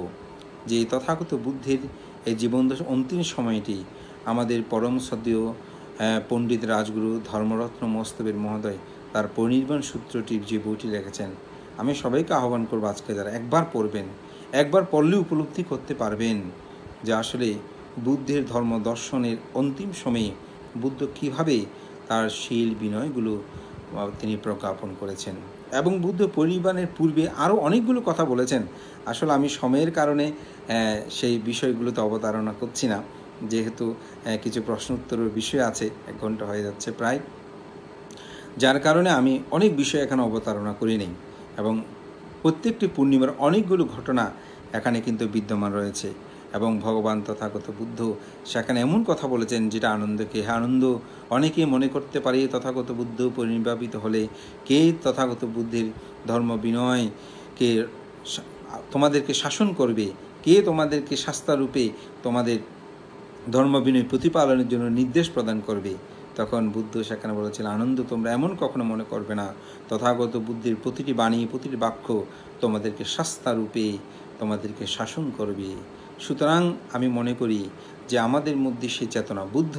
যে তথাগত বুদ্ধের এই জীবন অন্তিম সময়টি আমাদের পরম শ্রদ্ধেয় পণ্ডিত রাজগুরু ধর্মরত্ন মস্তবের মহোদয় তার পরিনির্বাণ সূত্রটির যে বইটি লিখেছেন, আমি সবাইকে আহ্বান করবো আজকে যারা একবার পড়বেন, একবার পড়লে উপলব্ধি করতে পারবেন যে আসলে বুদ্ধের ধর্ম দর্শনের অন্তিম সময়ে বুদ্ধ কীভাবে তার শীল বিনয়গুলো তিনি প্রজ্ঞাপন করেছেন। এবং বুদ্ধ পরিনির্বাণের পূর্বে আরও অনেকগুলো কথা বলেছেন। আসলে আমি সময়ের কারণে সেই বিষয়গুলোতে অবতারণা করছি না, যেহেতু কিছু প্রশ্ন উত্তরের বিষয় আছে, 1 ঘন্টা হয়ে যাচ্ছে প্রায়, যার কারণে আমি অনেক বিষয় এখানে অবতারণা করি নেই। এবং প্রত্যেকটি পূর্ণিমার অনেকগুলো ঘটনা এখানে কিন্তু বিদ্যমান রয়েছে, এবং ভগবান তথাগত বুদ্ধ সেখানে এমন কথা বলেছেন যেটা আনন্দকে, হ্যাঁ আনন্দ অনেকে মনে করতে পারে তথাগত বুদ্ধ পরিনির্বাপিত হলে কে তথাগত বুদ্ধের ধর্ম বিনয়কে তোমাদেরকে শাসন করবে, কে তোমাদেরকে শাস্তারূপে তোমাদের ধর্ম বিনয় প্রতিপালনের জন্য নির্দেশ প্রদান করবে। তখন বুদ্ধ সেখানে বলেছিল, আনন্দ তোমরা এমন কখনো মনে করবে না, তথাগত বুদ্ধের প্রতিটি বাণী, প্রতিটি বাক্য তোমাদেরকে শাস্তারূপে তোমাদেরকে শাসন করবে। সুতরাং আমি মনে করি যে আমাদের মধ্যে সে চেতনা, বুদ্ধ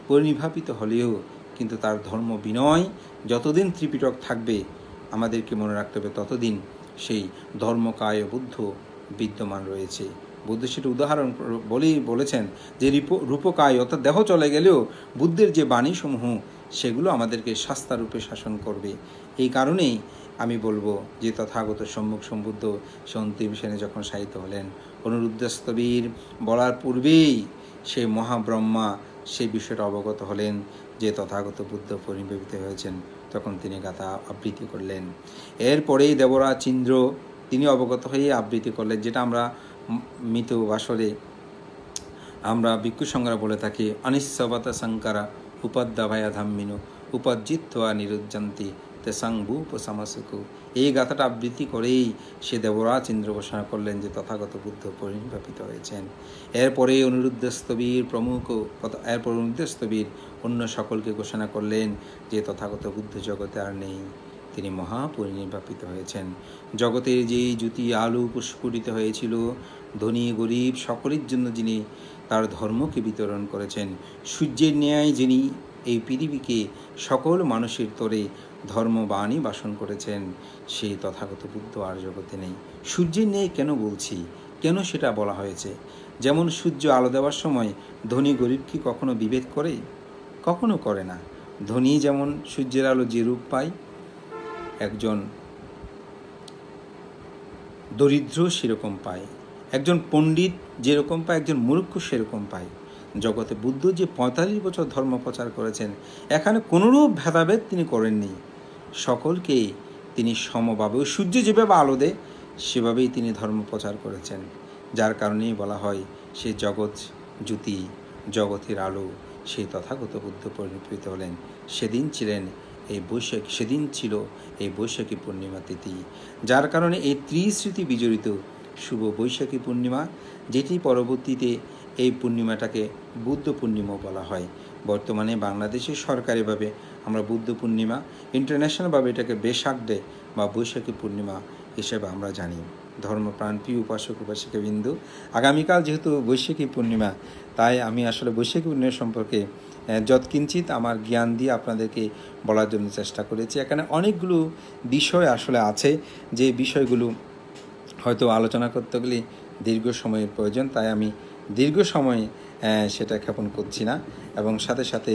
পরিনির্বাপিত হলেও কিন্তু তার ধর্ম বিনয় যতদিন ত্রিপিটক থাকবে আমাদেরকে মনে রাখতে হবে ততদিন সেই ধর্মকায় বুদ্ধ বিদ্যমান রয়েছে। বুদ্ধ সেটা উদাহরণ বলেছেন যে রূপকায় অর্থাৎ দেহ চলে গেলেও বুদ্ধের যে বাণীসমূহ সেগুলো আমাদেরকে শাস্তারূপে শাসন করবে। এই কারণেই আমি বলবো যে তথাগত সম্মুখ সম্বুদ্ধ সে অন্তিম সেনে যখন শায়িত হলেন, অনুরুদ্ধস্তবীর বলার পূর্বেই সেই মহাব্রহ্মা সেই বিষয়টা অবগত হলেন যে তথাগত বুদ্ধ পরিনির্বাপিত হয়েছেন, তখন তিনি গাথা আবৃত্তি করলেন। এরপরেই দেবরাজ ইন্দ্র তিনি অবগত হয়ে আবৃত্তি করলেন, যেটা আমরা মৃত বাসরে আমরা ভিক্ষু সংজ্ঞা বলে থাকি, অনিশ্ববতা শঙ্করা উপাদ্যাভায়া ধাম্মিনু উপজিত্বা নিরুজ্জন্তি তেসাং ভূপসামাসুকু। এই গাথাটা আবৃত্তি করেই সে দেবরাজ ইন্দ্র ঘোষণা করলেন যে তথাগত বুদ্ধ পরিনির্বাপিত হয়েছেন। এরপরে অনুরুদ্ধস্তবীর প্রমুখ, এরপর অনুরুদ্ধস্তবীর অন্য সকলকে ঘোষণা করলেন যে তথাগত বুদ্ধ জগতে আর নেই, তিনি মহাপরিনির্বাপিত হয়েছেন। জগতের যেই জ্যোতি আলো প্রস্ফুটিত হয়েছিল, ধনী গরিব সকলের জন্য যিনি তার ধর্মকে বিতরণ করেছেন, সূর্যের ন্যায় যিনি এই পৃথিবীকে সকল মানুষের তরে ধর্মবাণী বাসন করেছেন, সেই তথাগত বুদ্ধ আর জগতে নেই। সূর্যের ন্যায় কেন বলছি, কেন সেটা বলা হয়েছে? যেমন সূর্য আলো দেওয়ার সময় ধনী গরিব কি কখনো বিভেদ করে? কখনো করে না। ধনী যেমন সূর্যের আলো যে রূপ পায়, একজন দরিদ্র সেরকম পায়, একজন পণ্ডিত যেরকম পায় একজন মূর্খ সেরকম পায়। জগতে বুদ্ধ যে 45 বছর ধর্ম প্রচার করেছেন, এখানে কোনোরূপ ভেদাভেদ তিনি করেননি, সকলকে তিনি সমভাবে, সূর্য যেভাবে আলো দেয় সেভাবেই তিনি ধর্ম প্রচার করেছেন। যার কারণেই বলা হয় সে জগৎ জ্যোতি, জগতের আলো, সেই তথাগত বুদ্ধ পরিণত হলেন। সেদিন ছিল এই বৈশাখী পূর্ণিমা তিথি, যার কারণে এই ত্রিস্মৃতি বিজড়িত শুভ বৈশাখী পূর্ণিমা, যেটি পরবর্তীতে এই পূর্ণিমাটাকে বুদ্ধ পূর্ণিমাও বলা হয়। বর্তমানে বাংলাদেশে সরকারিভাবে আমরা বুদ্ধ পূর্ণিমা, ইন্টারন্যাশনালভাবে এটাকে বেশাক ডে বা বৈশাখী পূর্ণিমা হিসেবে আমরা জানি। ধর্মপ্রাণপ্রিয় উপাসক উপাসিকাবৃন্দ, আগামীকাল যেহেতু বৈশাখী পূর্ণিমা, তাই আমি আসলে বৈশাখী পূর্ণিমা সম্পর্কে যৎকিঞ্চিত আমার জ্ঞান দিয়ে আপনাদেরকে বলার জন্য চেষ্টা করেছি। এখানে অনেকগুলো বিষয় আসলে আছে, যে বিষয়গুলো হয়তো আলোচনা করতে গেলে দীর্ঘ সময়ের প্রয়োজন, তাই আমি দীর্ঘ সময় সেটা জ্ঞাপন করছি না। এবং সাথে সাথে